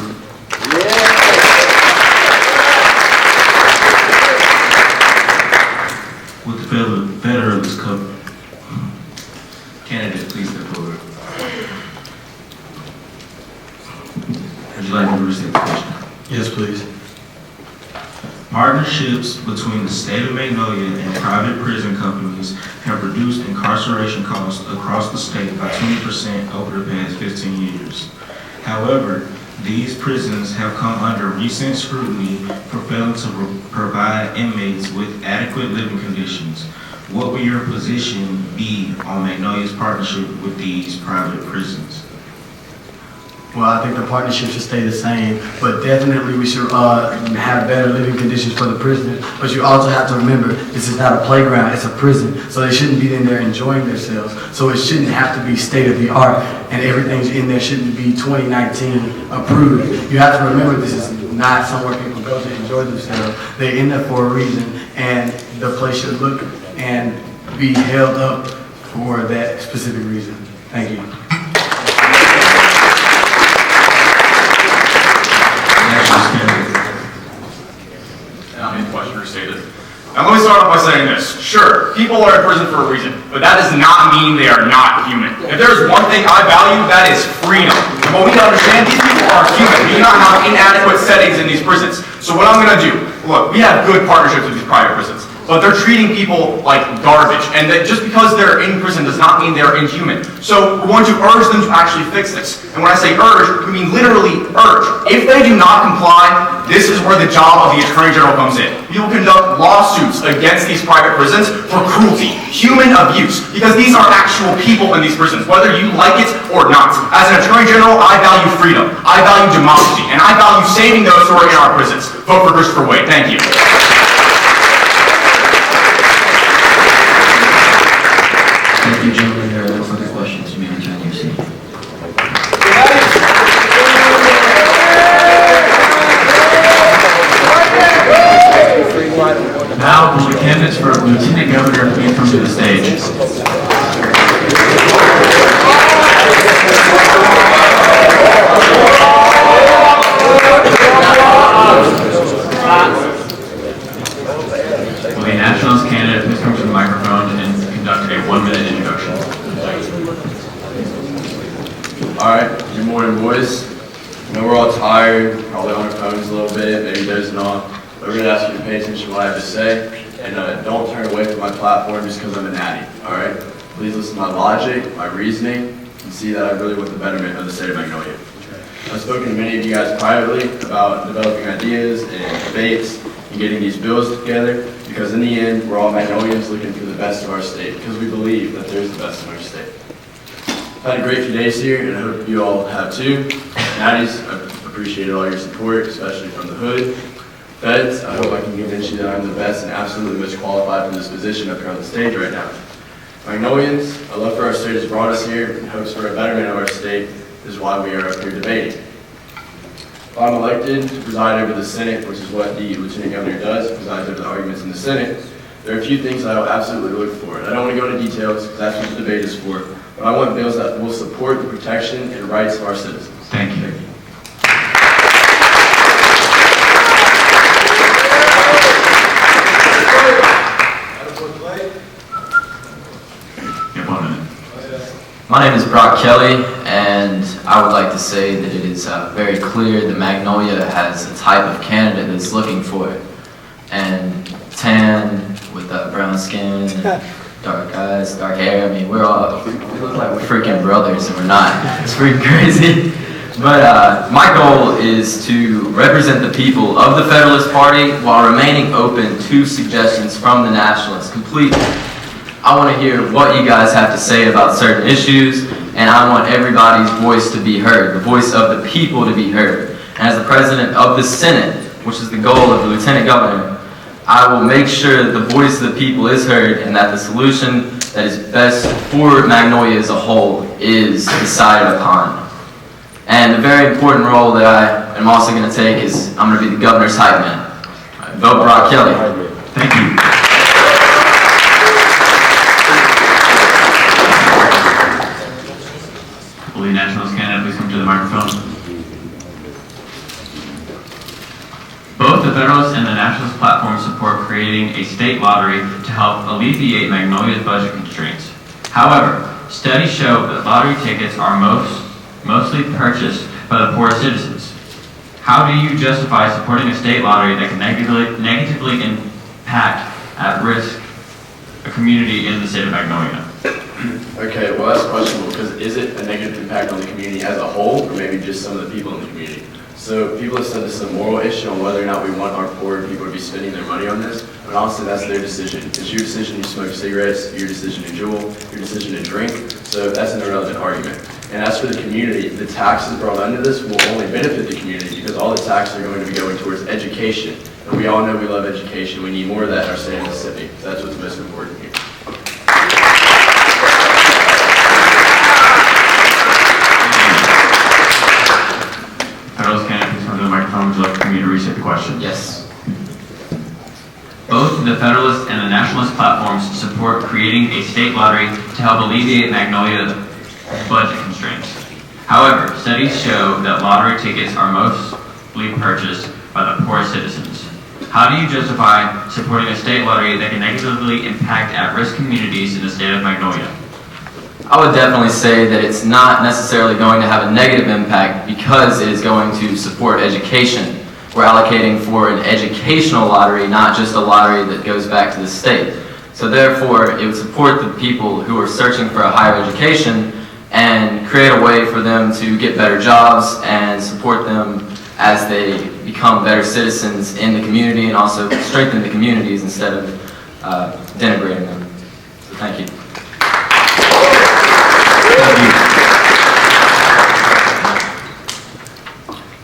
With the Federalist Cup candidate, please step forward. Would you like me to restate the question? Yes, please. Partnerships between the state of Magnolia and private prison companies have reduced incarceration costs across the state by 20% over the past 15 years. However, these prisons have come under recent scrutiny for failing to provide inmates with adequate living conditions. What will your position be on Magnolia's partnership with these private prisons? Well, I think the partnership should stay the same, but definitely we should have better living conditions for the prisoners. But you also have to remember, this is not a playground, it's a prison. So they shouldn't be in there enjoying themselves. So it shouldn't have to be state of the art, and everything's in there shouldn't be 2019 approved. You have to remember, this is not somewhere people go to enjoy themselves. They're in there for a reason, and the place should look and be held up for that specific reason. Thank you. I mean, the question restated. Now let me start off by saying this. Sure, people are in prison for a reason, but that does not mean they are not human. If there's one thing I value, that is freedom. But we need to understand these people are human. We do not have inadequate settings in these prisons. So what I'm gonna do, look, we have good partnerships with these private prisons, but they're treating people like garbage. And that just because they're in prison does not mean they're inhuman. So we're going to urge them to actually fix this. And when I say urge, we mean literally urge. If they do not comply, this is where the job of the Attorney General comes in. We will conduct lawsuits against these private prisons for cruelty, human abuse, because these are actual people in these prisons, whether you like it or not. As an Attorney General, I value freedom, I value democracy, and I value saving those who are in our prisons. Vote for Christopher Wade. Thank you. Thank you, gentlemen. There are no further questions. You may return to your seat. Now, will the candidates for Lieutenant Governor please come to the stage? Will the Nationals candidate please come to the microphone and conduct a 1-minute introduction? All right, good morning, boys. I know we're all tired, probably on our phones a little bit, maybe dozing off, but we're gonna ask you to pay attention to what I have to say, and don't turn away from my platform just because I'm a natty, all right? Please listen to my logic, my reasoning, and see that I really want the betterment of the state of Magnolia. I've spoken to many of you guys privately about developing ideas and debates and getting these bills together, because in the end, we're all Magnolians looking for the best of our state, because we believe that there is the best in our state. I've had a great few days here, and I hope you all have too. Natties, I've appreciated all your support, especially from the hood. Feds, I hope I can convince you that I'm the best and absolutely most qualified for this position up here on the stage right now. Magnolians, our love for our state has brought us here, and hopes for a betterment of our state is why we are up here debating. If I'm elected to preside over the Senate, which is what the Lieutenant Governor does, presides over the arguments in the Senate, there are a few things that I will absolutely look for. And I don't want to go into details, because that's what the debate is for, but I want bills that will support the protection and rights of our citizens. Thank you. My name is Brock Kelly, and I would like to say that it is very clear that Magnolia has a type of candidate that's looking for it. And tan with brown skin, and dark eyes, dark hair. I mean, we look like we're freaking brothers, and we're not. It's freaking crazy. But my goal is to represent the people of the Federalist Party while remaining open to suggestions from the Nationalists completely. I want to hear what you guys have to say about certain issues, and I want everybody's voice to be heard, the voice of the people to be heard. And as the president of the Senate, which is the goal of the Lieutenant Governor, I will make sure that the voice of the people is heard and that the solution that is best for Magnolia as a whole is decided upon. And the very important role that I am also going to take is I'm going to be the governor's hype man. Right, vote Brock Kelly. Thank you. Will the Nationalist candidate please come to the microphone? Both the Federalist and the Nationalist platform support creating a state lottery to help alleviate Magnolia's budget constraints. However, studies show that lottery tickets are mostly purchased by the poor citizens. How do you justify supporting a state lottery that can negatively impact at risk a community in the state of Magnolia? Okay, well that's questionable because is it a negative impact on the community as a whole or maybe just some of the people in the community? So people have said this is a moral issue on whether or not we want our poor people to be spending their money on this, but honestly that's their decision. It's your decision to smoke cigarettes, your decision to jewel, your decision to drink, so that's an irrelevant argument. And as for the community, the taxes brought under this will only benefit the community because all the taxes are going to be going towards education. And we all know we love education. We need more of that in our state of Mississippi. That's what's most important here. Federalist candidate, please come to the microphone. Would you like for me to restate the question? Yes. Both the Federalist and the Nationalist platforms support creating a state lottery to help alleviate Magnolia's budget constraints. However, studies show that lottery tickets are mostly purchased by the poor citizens. How do you justify supporting a state lottery that can negatively impact at-risk communities in the state of Magnolia? I would definitely say that it's not necessarily going to have a negative impact because it is going to support education. We're allocating for an educational lottery, not just a lottery that goes back to the state. So therefore, it would support the people who are searching for a higher education and create a way for them to get better jobs and support them as they become better citizens in the community and also strengthen the communities instead of denigrating them. So thank you.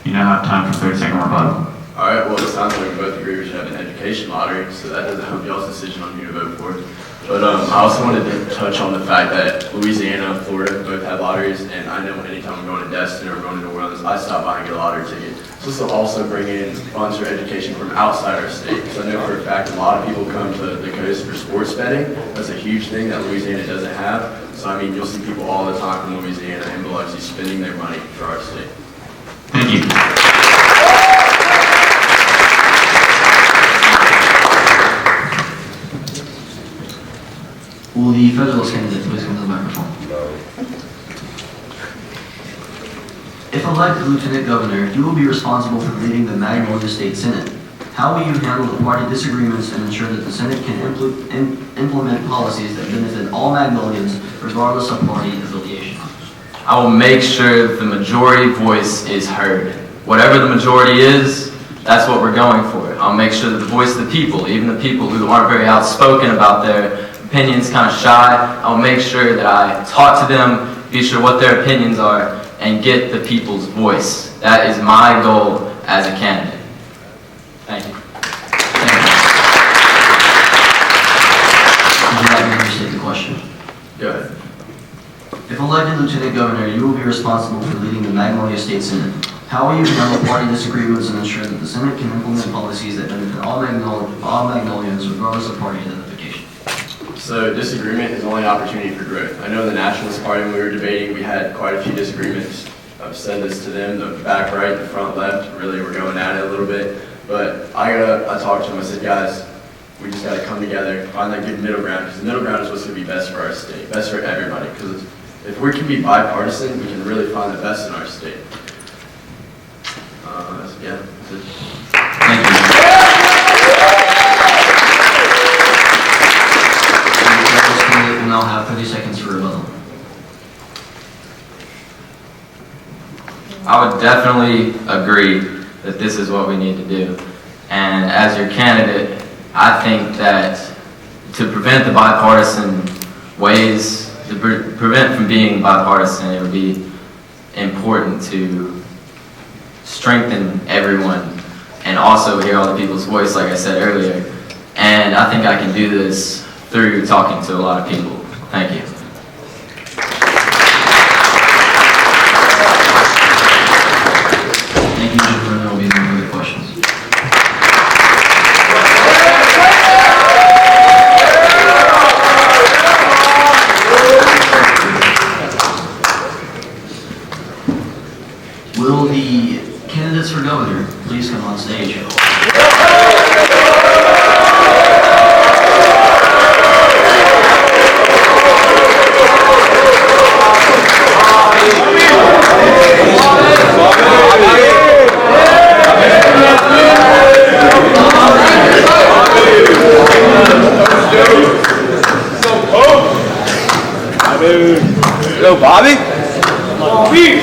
You now have time for 30-second rebuttal. Alright, well it sounds like we both agree we should have an education lottery, so that doesn't help y'all's decision on who to vote for. But I also wanted to touch on the fact that Louisiana and Florida both have lotteries, and I know anytime I'm going to Destin or going to New Orleans, I stop by and get a lottery ticket. So this will also bring in funds for education from outside our state. So I know for a fact a lot of people come to the coast for sports betting. That's a huge thing that Louisiana doesn't have. So I mean, you'll see people all the time from Louisiana and Biloxi spending their money for our state. Thank you. Will the Federalist candidate please come to the microphone? If elected Lieutenant Governor, you will be responsible for leading the Magnolia State Senate. How will you handle the party disagreements and ensure that the Senate can implement policies that benefit all Magnolians regardless of party affiliation? I will make sure that the majority voice is heard. Whatever the majority is, that's what we're going for. I'll make sure that the voice of the people, even the people who aren't very outspoken about their opinions, kind of shy, I'll make sure that I talk to them, be sure what their opinions are, and get the people's voice. That is my goal as a candidate. Thank you. Would you like me to restate the question? Go ahead. If elected Lieutenant Governor, you will be responsible for leading the Magnolia State Senate. How will you handle party disagreements and ensure that the Senate can implement policies that benefit all Magnolians regardless of party identification? So disagreement is only an opportunity for growth. I know in the Nationalist Party when we were debating, we had quite a few disagreements. I've said this to them, the back right, the front left, really we're going at it a little bit. But I talked to them, I said, guys, we just got to come together, find that good middle ground, because the middle ground is what's going to be best for our state, best for everybody. Because If we can be bipartisan, we can really find the best in our state. Yeah, that's it. Thank you. We'll now have 30 seconds for rebuttal. I would definitely agree that this is what we need to do. And as your candidate, I think that to prevent the bipartisan ways, to prevent from being bipartisan, it would be important to strengthen everyone and also hear all the people's voice, like I said earlier. And I think I can do this through talking to a lot of people. Thank you. Thank you, gentlemen. There will be no further questions. Will the candidates for governor please come on stage? Yo, Bobby? Bobby.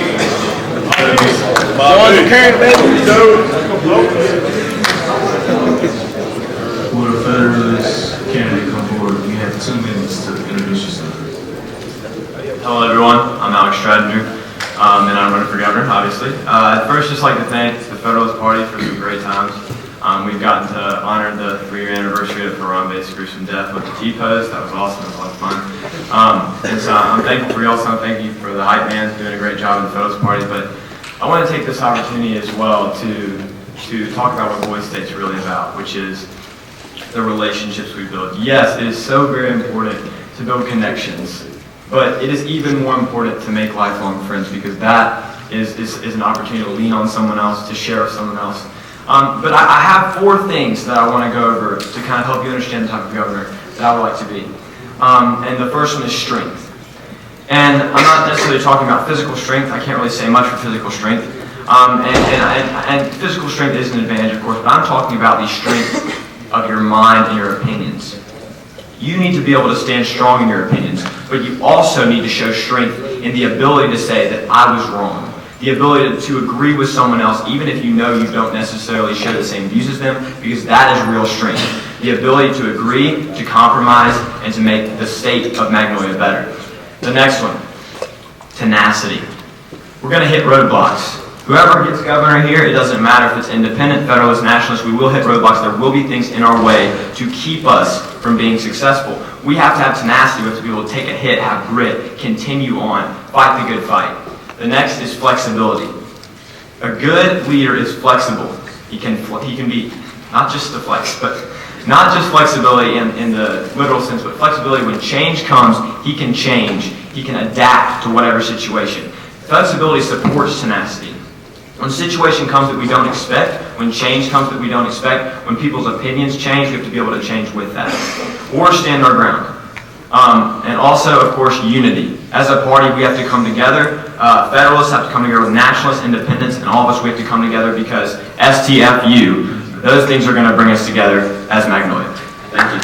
Will the Federalist candidate come forward? You have 2 minutes to introduce yourself. Hello everyone, I'm Alex Stradinger, and I'm running for governor, obviously. First, just like to thank the Federalist Party for some great times. We've gotten to honor the 3-year anniversary of Harambe's gruesome death with the T-Pose. That was awesome, it was a lot of fun. And so I'm thankful for you also, thank you for the hype man doing a great job in the Federalist Party, but I want to take this opportunity as well to talk about what Boise State's really about, which is the relationships we build. Yes, it is so very important to build connections, but it is even more important to make lifelong friends because that is an opportunity to lean on someone else, to share with someone else. But I have 4 things that I want to go over to kind of help you understand the type of governor that I would like to be. And the first one is strength. And I'm not necessarily talking about physical strength. I can't really say much for physical strength. And physical strength is an advantage, of course, but I'm talking about the strength of your mind and your opinions. You need to be able to stand strong in your opinions, but you also need to show strength in the ability to say that I was wrong. The ability to agree with someone else, even if you know you don't necessarily share the same views as them, because that is real strength. The ability to agree, to compromise, and to make the state of Magnolia better. The next one, tenacity. We're going to hit roadblocks. Whoever gets governor here, it doesn't matter if it's independent, federalist, nationalist, we will hit roadblocks. There will be things in our way to keep us from being successful. We have to have tenacity. We have to be able to take a hit, have grit, continue on, fight the good fight. The next is flexibility. A good leader is flexible. He can be not just the flex, but not just flexibility in the literal sense, but flexibility when change comes, he can change. He can adapt to whatever situation. Flexibility supports tenacity. When a situation comes that we don't expect, when change comes that we don't expect, when people's opinions change, we have to be able to change with that. Or stand our ground. And also, of course, unity. As a party, we have to come together. Federalists have to come together with nationalists, independents, and all of us, we have to come together because STFU, those things are going to bring us together as Magnolia. Thank you.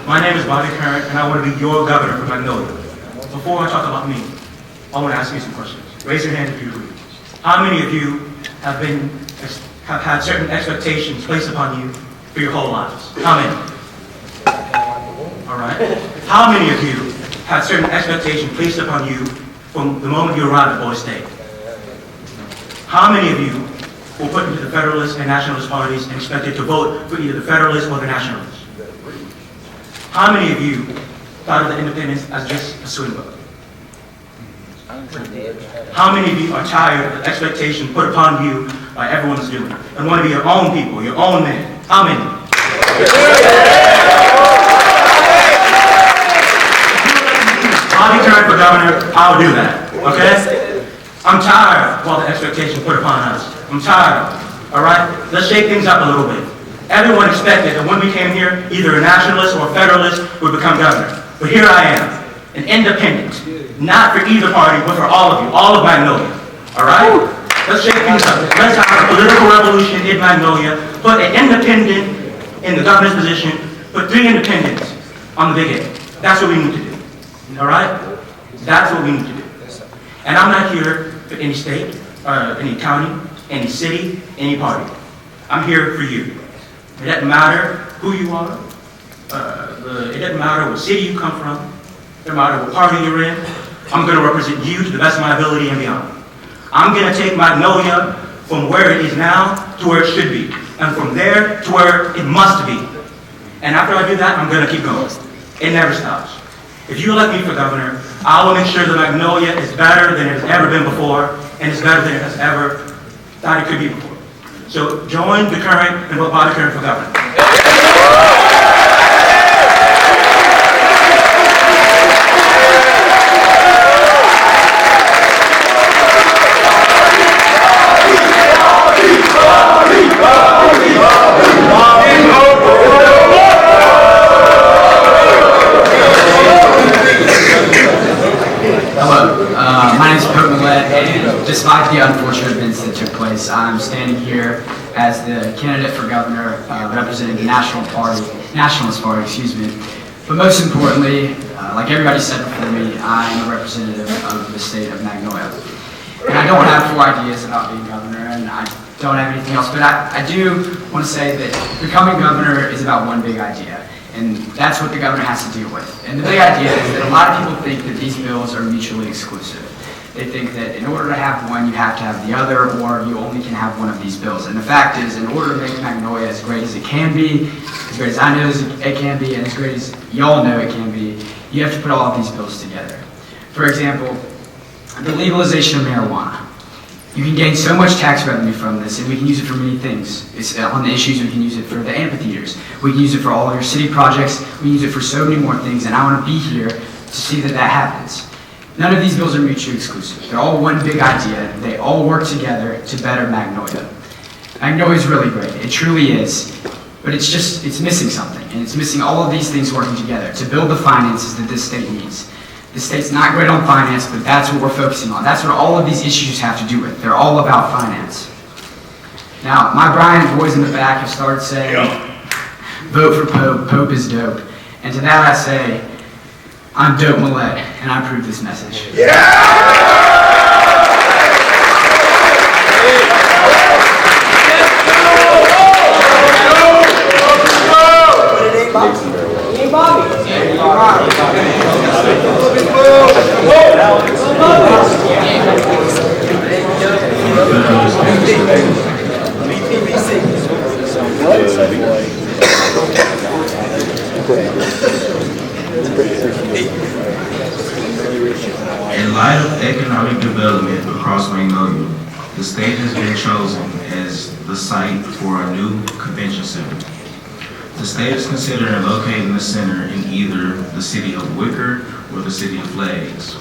My name is Bobby Current, and I want to be your governor for Magnolia. Before I talk about me, I want to ask you some questions. Raise your hand if you agree. How many of you have had certain expectations placed upon you for your whole lives? How many? All right. How many of you had certain expectations placed upon you from the moment you arrived at Boise State? How many of you were put into the Federalist and Nationalist parties and expected to vote for either the Federalists or the Nationalists? How many of you thought of the independents as just a swing vote? How many of you are tired of the expectation put upon you by everyone's doing and want to be your own people, your own men? How many? governor, I'll do that, okay? I'm tired of all the expectations put upon us. I'm tired, all right? Let's shake things up a little bit. Everyone expected that when we came here, either a nationalist or a federalist would become governor. But here I am, an independent, not for either party, but for all of you, all of Magnolia, all right? Let's shake things up. Let's have a political revolution in Magnolia, put an independent in the governor's position, put 3 independents on the big A. That's what we need to do, all right? That's what we need to do. And I'm not here for any state, any county, any city, any party. I'm here for you. It doesn't matter who you are. It doesn't matter what city you come from. It doesn't matter what party you're in. I'm going to represent you to the best of my ability and beyond. I'm going to take Magnolia from where it is now to where it should be, and from there to where it must be. And after I do that, I'm going to keep going. It never stops. If you elect me for governor, I will make sure that Magnolia is better than it has ever been before, and it's better than it has ever thought it could be before. So join the current and vote by the current for governor. Despite the unfortunate events that took place, I'm standing here as the candidate for governor representing the nationalist party, But most importantly, like everybody said before me, I am a representative of the state of Magnolia. And I don't have 4 ideas about being governor, and I don't have anything else, but I do want to say that becoming governor is about one big idea. And that's what the governor has to deal with. And the big idea is that a lot of people think that these bills are mutually exclusive. They think that in order to have one, you have to have the other, or you only can have one of these bills. And the fact is, in order to make Magnolia as great as it can be, as great as I know it can be, and as great as y'all know it can be, you have to put all of these bills together. For example, the legalization of marijuana. You can gain so much tax revenue from this, and we can use it for many things. It's on the issues, we can use it for the amphitheaters. We can use it for all of your city projects. We can use it for so many more things, and I want to be here to see that that happens. None of these bills are mutually exclusive. They're all one big idea. They all work together to better Magnolia. Magnolia is really great. It truly is. But it's missing something, and it's missing all of these things working together to build the finances that this state needs. The state's not great on finance, but that's what we're focusing on. That's what all of these issues have to do with. They're all about finance. Now, my Bryant boys in the back have started saying, vote for Pope, Pope is dope. And to that I say, I'm Dope Millette, and I approve this message. In light of economic development across Magnolia, the state has been chosen as the site for a new convention center. The state is considering locating the center in either the city of Wicker or the city of Flags.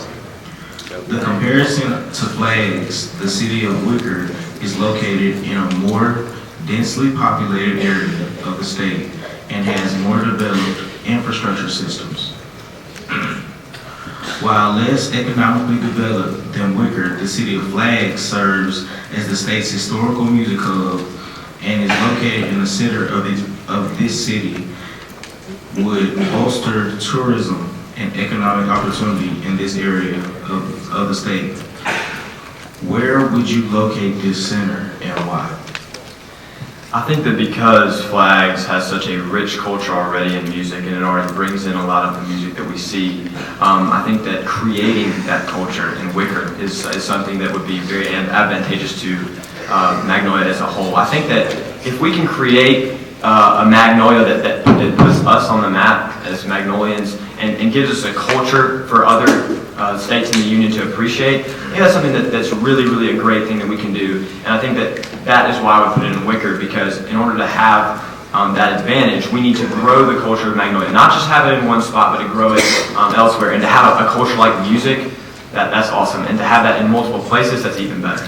The comparison to Flags, the city of Wicker is located in a more densely populated area of the state and has more developed infrastructure systems. While less economically developed than Wicker, the city of Flags serves as the state's historical music hub and is located in the center of this city, would bolster tourism and economic opportunity in this area of the state. Where would you locate this center and why? I think that because Flags has such a rich culture already in music, and it already brings in a lot of the music that we see, I think that creating that culture in Wicker is something that would be very advantageous to Magnolia as a whole. I think that if we can create a Magnolia that puts us on the map as Magnolians and gives us a culture for other states in the union to appreciate, I think that's something that's really, really a great thing that we can do. And I think that is why we put it in Wicker, because in order to have that advantage, we need to grow the culture of Magnolia. Not just have it in one spot, but to grow it elsewhere. And to have a culture like music, that's awesome. And to have that in multiple places, that's even better.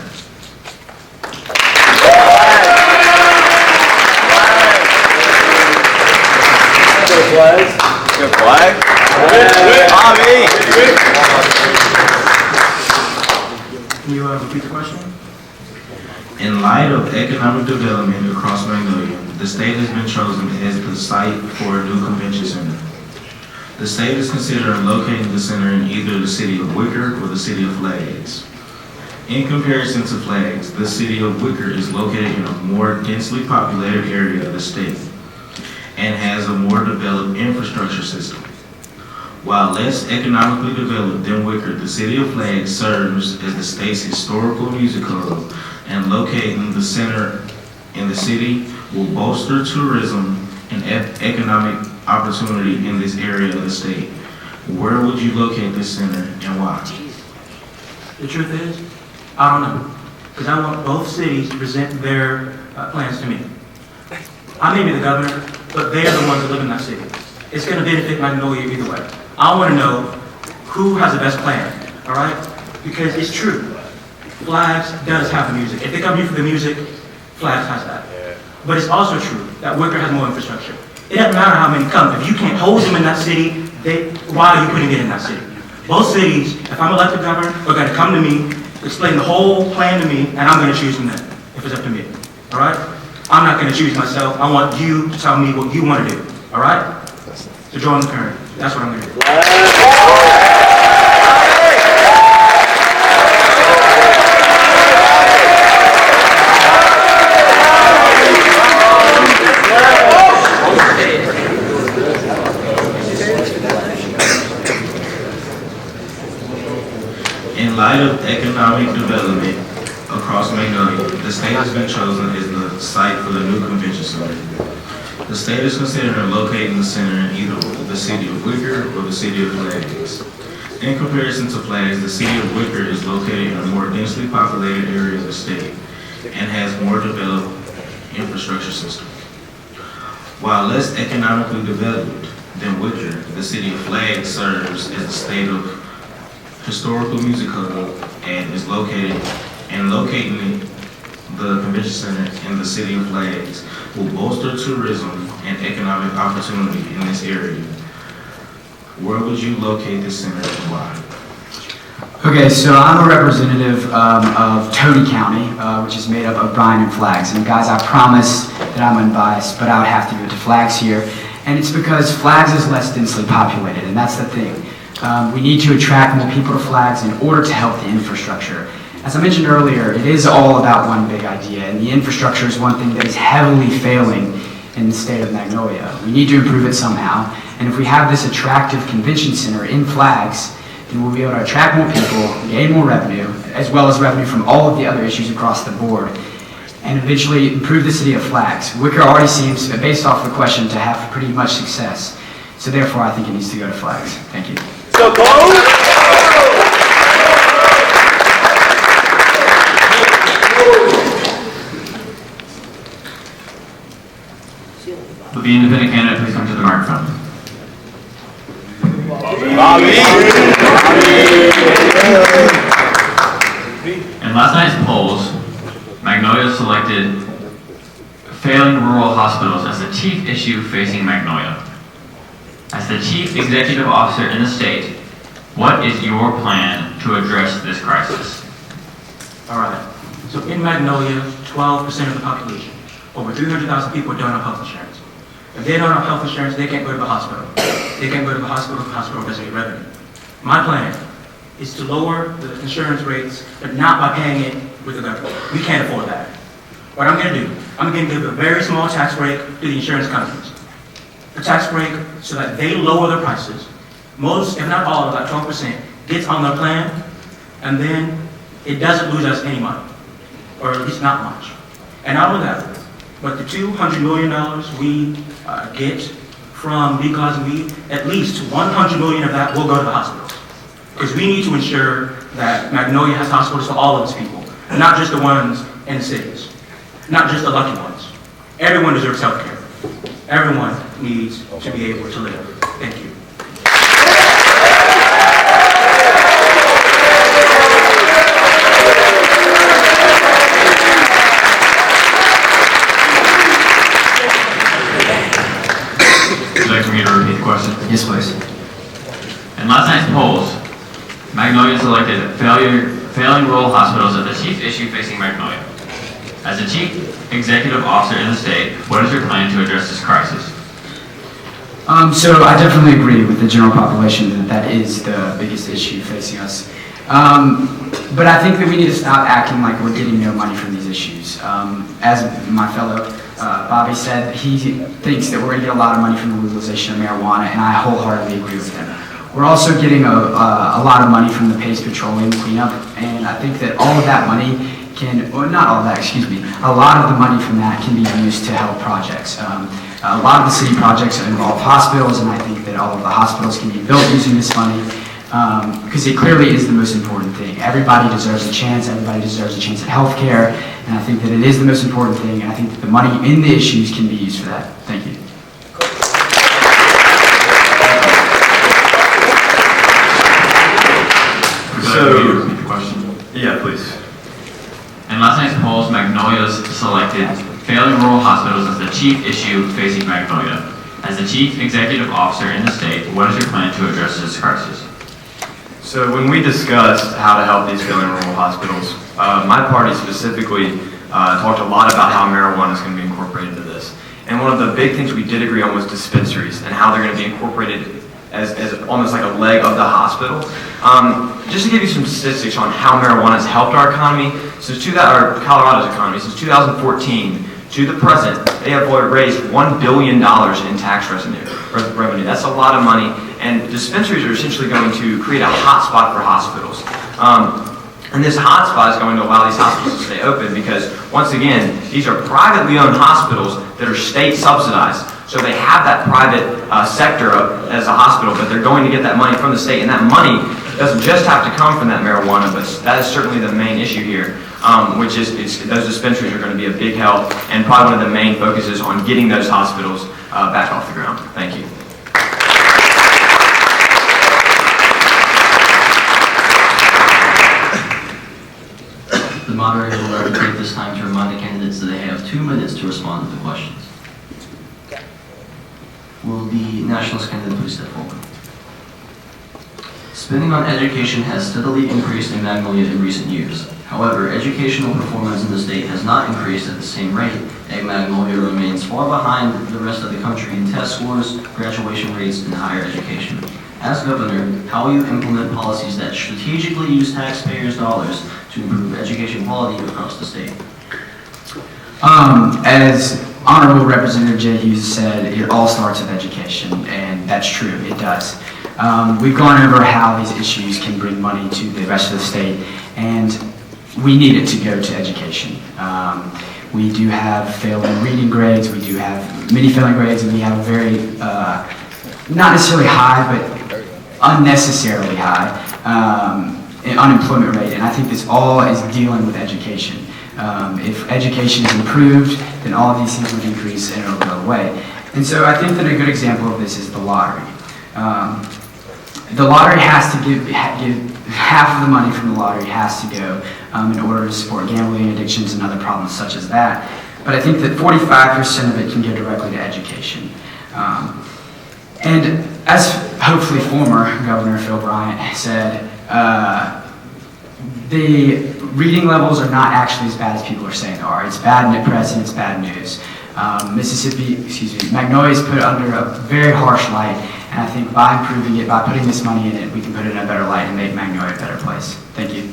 Good flag. Bobby. Can you repeat the question? In light of economic development across Magnolia, the state has been chosen as the site for a new convention center. The state is considering locating the center in either the city of Wicker or the city of Flags. In comparison to Flags, the city of Wicker is located in a more densely populated area of the state and has a more developed infrastructure system. While less economically developed than Wicker, the city of Flags serves as the state's historical music hub, and locating the center in the city will bolster tourism and economic opportunity in this area of the state. Where would you locate this center and why? The truth is, I don't know, because I want both cities to present their plans to me. I may be the governor, but they're the ones that live in that city. It's going to benefit Magnolia either way. I want to know who has the best plan, all right? Because it's true. Flags does have the music. If they come here for the music, Flags has that. But it's also true that Wicker has more infrastructure. It doesn't matter how many come. If you can't hold them in that city, why are you putting it in that city? Both cities, if I'm elected governor, are going to come to me, explain the whole plan to me, and I'm going to choose from them, if it's up to me, all right? I'm not going to choose myself. I want you to tell me what you want to do, all right? So join the current. That's what I'm going to do. In light of economic development across Magnolia, the state has been chosen as the site for the new convention center. The state is considering locating the center in either the city of Wicker or the city of Flags. In comparison to Flags, the city of Wicker is located in a more densely populated area of the state and has more developed infrastructure system. While less economically developed than Wicker, the city of Flags serves as the state of historical music hub and is locating the convention center in the city of Flags will bolster tourism and economic opportunity in this area. Where would you locate this center and why? Okay, so I'm a representative of Tony County, which is made up of Bryan and Flags. And guys, I promise that I'm unbiased, but I would have to give it to Flags here. And it's because Flags is less densely populated, and that's the thing. We need to attract more people to Flags in order to help the infrastructure. As I mentioned earlier, it is all about one big idea, and the infrastructure is one thing that is heavily failing in the state of Magnolia. We need to improve it somehow, and if we have this attractive convention center in Flags, then we'll be able to attract more people, gain more revenue, as well as revenue from all of the other issues across the board, and eventually improve the city of Flags. Wicker already seems, based off the question, to have pretty much success. So therefore, I think it needs to go to Flags. Thank you. So close. Will the independent candidate please come to the microphone? Bobby. In last night's polls, Magnolia selected failing rural hospitals as the chief issue facing Magnolia. As the chief executive officer in the state, what is your plan to address this crisis? All right. So in Magnolia, 12% of the population, over 300,000 people don't have health insurance. If they don't have health insurance, they can't go to the hospital. They can't go to the hospital doesn't get revenue. My plan is to lower the insurance rates, but not by paying it with the government. We can't afford that. What I'm going to do, I'm going to give a very small tax break to the insurance companies. A tax break so that they lower their prices. Most, if not all, about 12% gets on their plan, and then it doesn't lose us any money, or at least not much. And not only that, but the $200 million we get from legalizing weed, at least $100 million of that will go to the hospitals. Because we need to ensure that Magnolia has hospitals for all of its people, not just the ones in the cities, not just the lucky ones. Everyone deserves health care. Everyone needs to be able to live. Thank you. Would you like for me to repeat the question? Yes, please. In last night's polls, Magnolia selected failing rural hospitals as the chief issue facing Magnolia. As the chief executive officer in the state, what is your plan to address this crisis? So I definitely agree with the general population that that is the biggest issue facing us. But I think that we need to stop acting like we're getting no money from these issues. As my fellow Bobby said, he thinks that we're going to get a lot of money from the legalization of marijuana, and I wholeheartedly agree with him. We're also getting a lot of money from the Pace Petroleum cleanup, and I think that all of that money can, or not all of that, excuse me, a lot of the money from that can be used to help projects. A lot of the city projects involve hospitals, and I think that all of the hospitals can be built using this money, because it clearly is the most important thing. Everybody deserves a chance, everybody deserves a chance at healthcare, and I think that it is the most important thing, and I think that the money in the issues can be used for that. Thank you. Yeah, please. In last night's polls, Magnolia's selected failing rural hospitals as the chief issue facing Magnolia. As the chief executive officer in the state, what is your plan to address this crisis? So when we discussed how to help these failing rural hospitals, my party specifically talked a lot about how marijuana is going to be incorporated into this. And one of the big things we did agree on was dispensaries and how they're going to be incorporated as almost like a leg of the hospital. Just to give you some statistics on how marijuana has helped our economy, Colorado's economy, since 2014 to the present, they have raised $1 billion in tax revenue. That's a lot of money, and dispensaries are essentially going to create a hotspot for hospitals. And this hotspot is going to allow these hospitals to stay open because, once again, these are privately owned hospitals that are state subsidized. So they have that private sector as a hospital, but they're going to get that money from the state, and that money doesn't just have to come from that marijuana, but that is certainly the main issue here, which is those dispensaries are going to be a big help, and probably one of the main focuses on getting those hospitals back off the ground. Thank you. The moderator will take this time to remind the candidates that they have 2 minutes to respond to the questions. Will the Nationalist candidate please step forward? Spending on education has steadily increased in Magnolia in recent years. However, educational performance in the state has not increased at the same rate, and Magnolia remains far behind the rest of the country in test scores, graduation rates, and higher education. As governor, how will you implement policies that strategically use taxpayers' dollars to improve education quality across the state? As Honorable Representative Jay Hughes said, it all starts with education, and that's true, it does. We've gone over how these issues can bring money to the rest of the state, and we need it to go to education. We do have failing reading grades, we do have many failing grades, and we have a very, not necessarily high, but unnecessarily high unemployment rate, and I think this all is dealing with education. If education is improved, then all of these things would increase and it'll go away. And so I think that a good example of this is the lottery. The lottery has to give half of the money from the lottery has to go in order to support gambling addictions and other problems such as that. But I think that 45% of it can go directly to education. And as hopefully former Governor Phil Bryant said, the reading levels are not actually as bad as people are saying they are. It's bad net press and it's bad news. Magnolia is put under a very harsh light, and I think by improving it, by putting this money in it, we can put it in a better light and make Magnolia a better place. Thank you.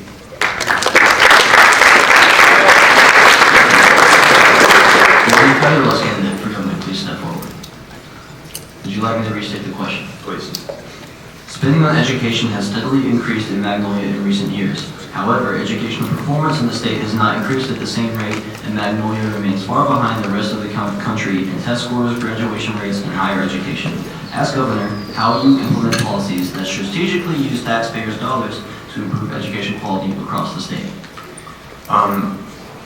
Will the federalist candidate for governor please step forward? Would you like me to restate the question? Please. Spending on education has steadily increased in Magnolia in recent years. However, educational performance in the state has not increased at the same rate, and Magnolia remains far behind the rest of the country in test scores, graduation rates, and higher education. As governor, how will you implement policies that strategically use taxpayers' dollars to improve education quality across the state?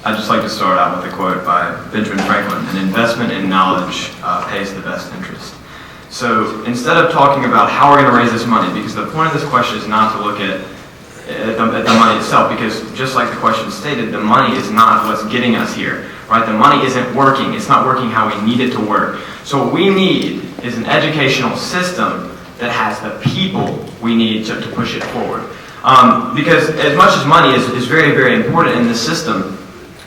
I'd just like to start out with a quote by Benjamin Franklin: "An investment in knowledge pays the best interest." So instead of talking about how we're going to raise this money, because the point of this question is not to look at the money itself, because just like the question stated, the money is not what's getting us here, right? The money isn't working. It's not working how we need it to work. So what we need is an educational system that has the people we need to push it forward. Because as much as money is very, very important in this system,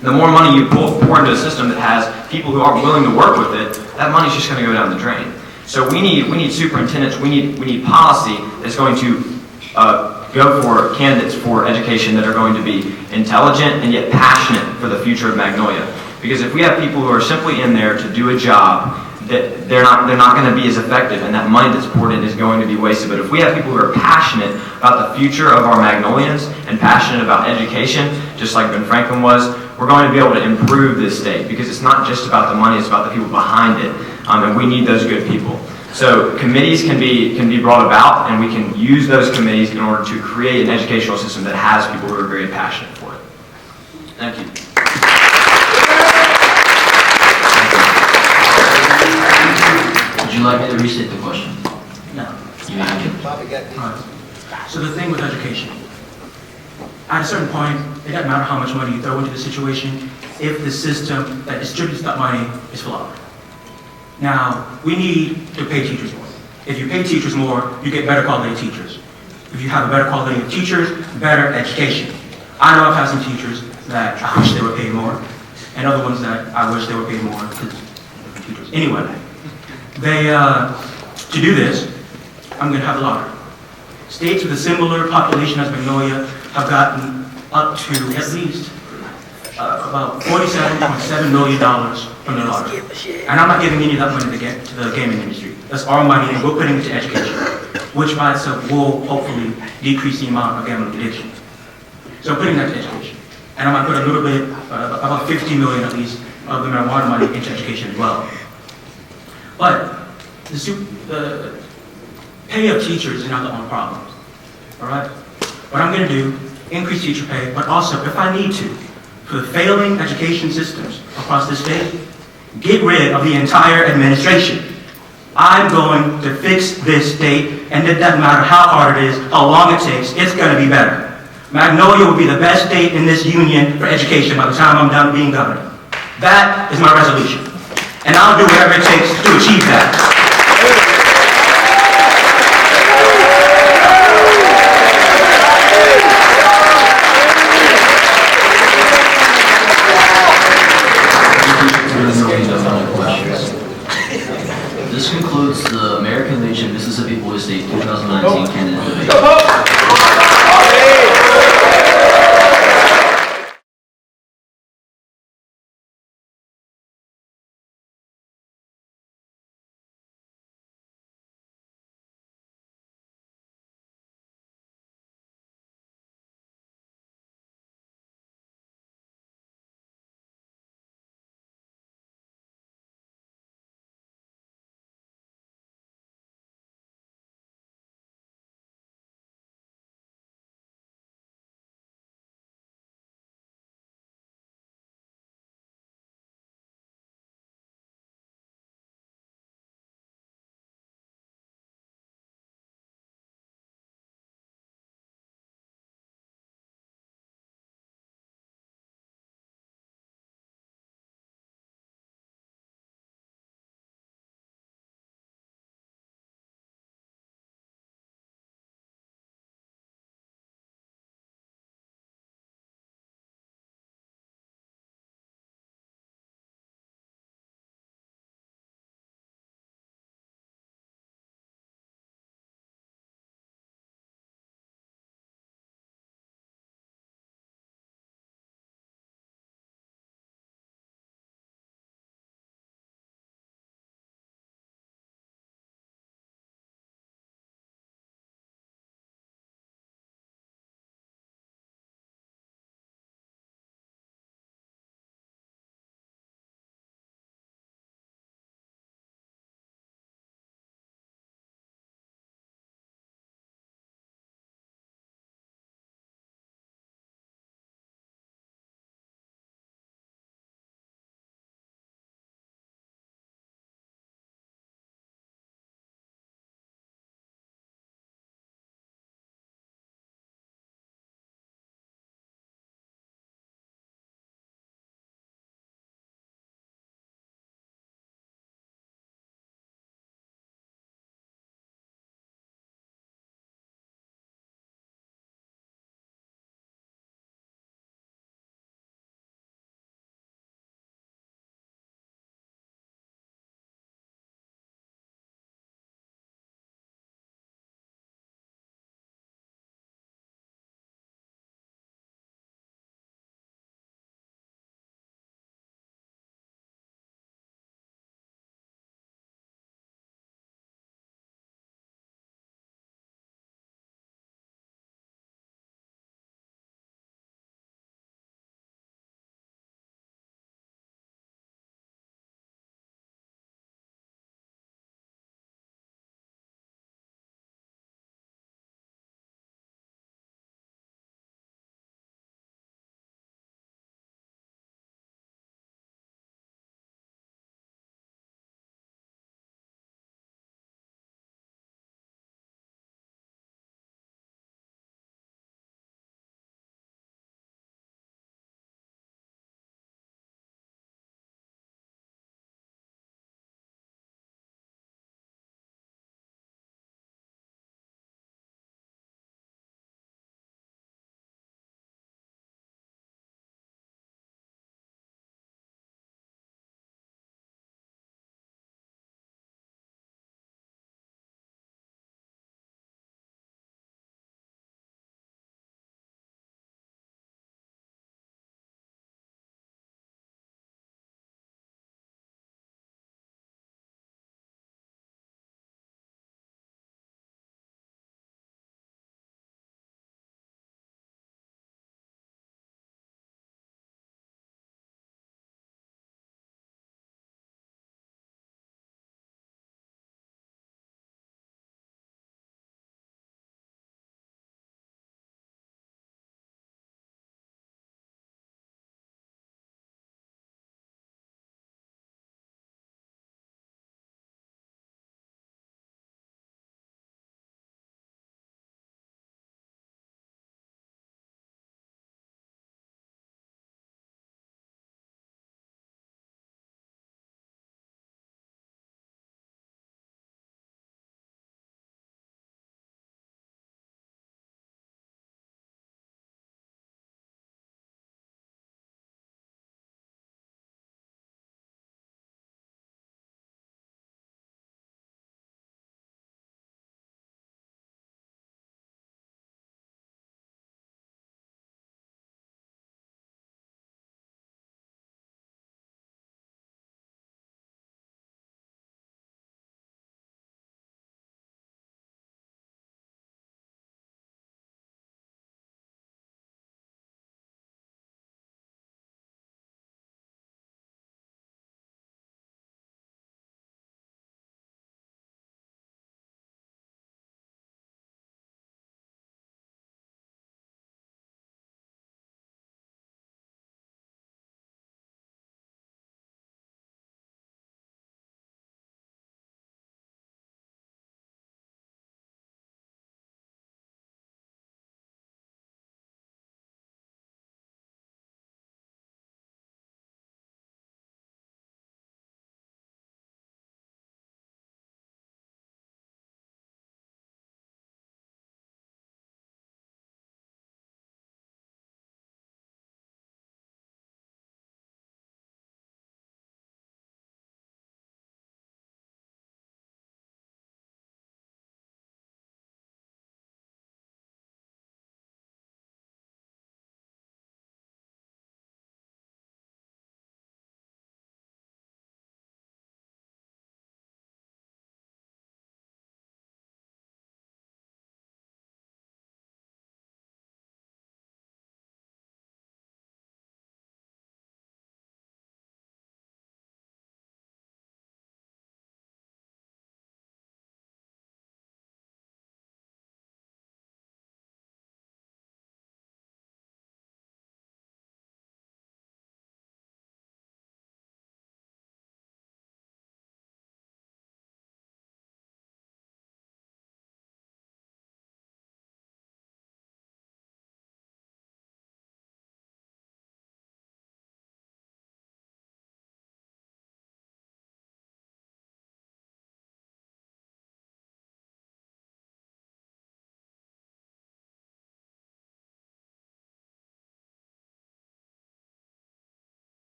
the more money you pour into a system that has people who aren't willing to work with it, that money's just going to go down the drain. So we need superintendents, we need policy that's going to go for candidates for education that are going to be intelligent and yet passionate for the future of Magnolia. Because if we have people who are simply in there to do a job, that they're not going to be as effective, and that money that's poured in is going to be wasted. But if we have people who are passionate about the future of our Magnolians and passionate about education, just like Ben Franklin was, we're going to be able to improve this state, because it's not just about the money, it's about the people behind it, and we need those good people. So committees can be brought about, and we can use those committees in order to create an educational system that has people who are very passionate for it. Thank you. Would you like me to restate the question? No. You may. Alright. So the thing with education, at a certain point, it doesn't matter how much money you throw into the situation if the system that distributes that money is flawed. Now, we need to pay teachers more. If you pay teachers more, you get better quality teachers. If you have a better quality of teachers, better education. I know I've had some teachers that I wish they were paid more, and other ones that I wish they were paid more because they're teachers. Anyway, to do this, I'm going to have a lottery. States with a similar population as Magnolia have gotten up to at least about $47.7 million from the lottery. And I'm not giving any of that money to the gaming industry. That's our money, and we're putting it to education, which by itself will hopefully decrease the amount of gambling addiction. So I'm putting that to education. And I'm going to put a little bit, about $50 million at least, of the marijuana money into education as well. But the pay of teachers is not the only problem. All right? What I'm going to do, increase teacher pay, but also, if I need to, for the failing education systems across the state, get rid of the entire administration. I'm going to fix this state, and it doesn't matter how hard it is, how long it takes, it's going to be better. Magnolia will be the best state in this union for education by the time I'm done being governor. That is my resolution. And I'll do whatever it takes to achieve that. This concludes the American Legion Mississippi Boys State 2019 candidate debate.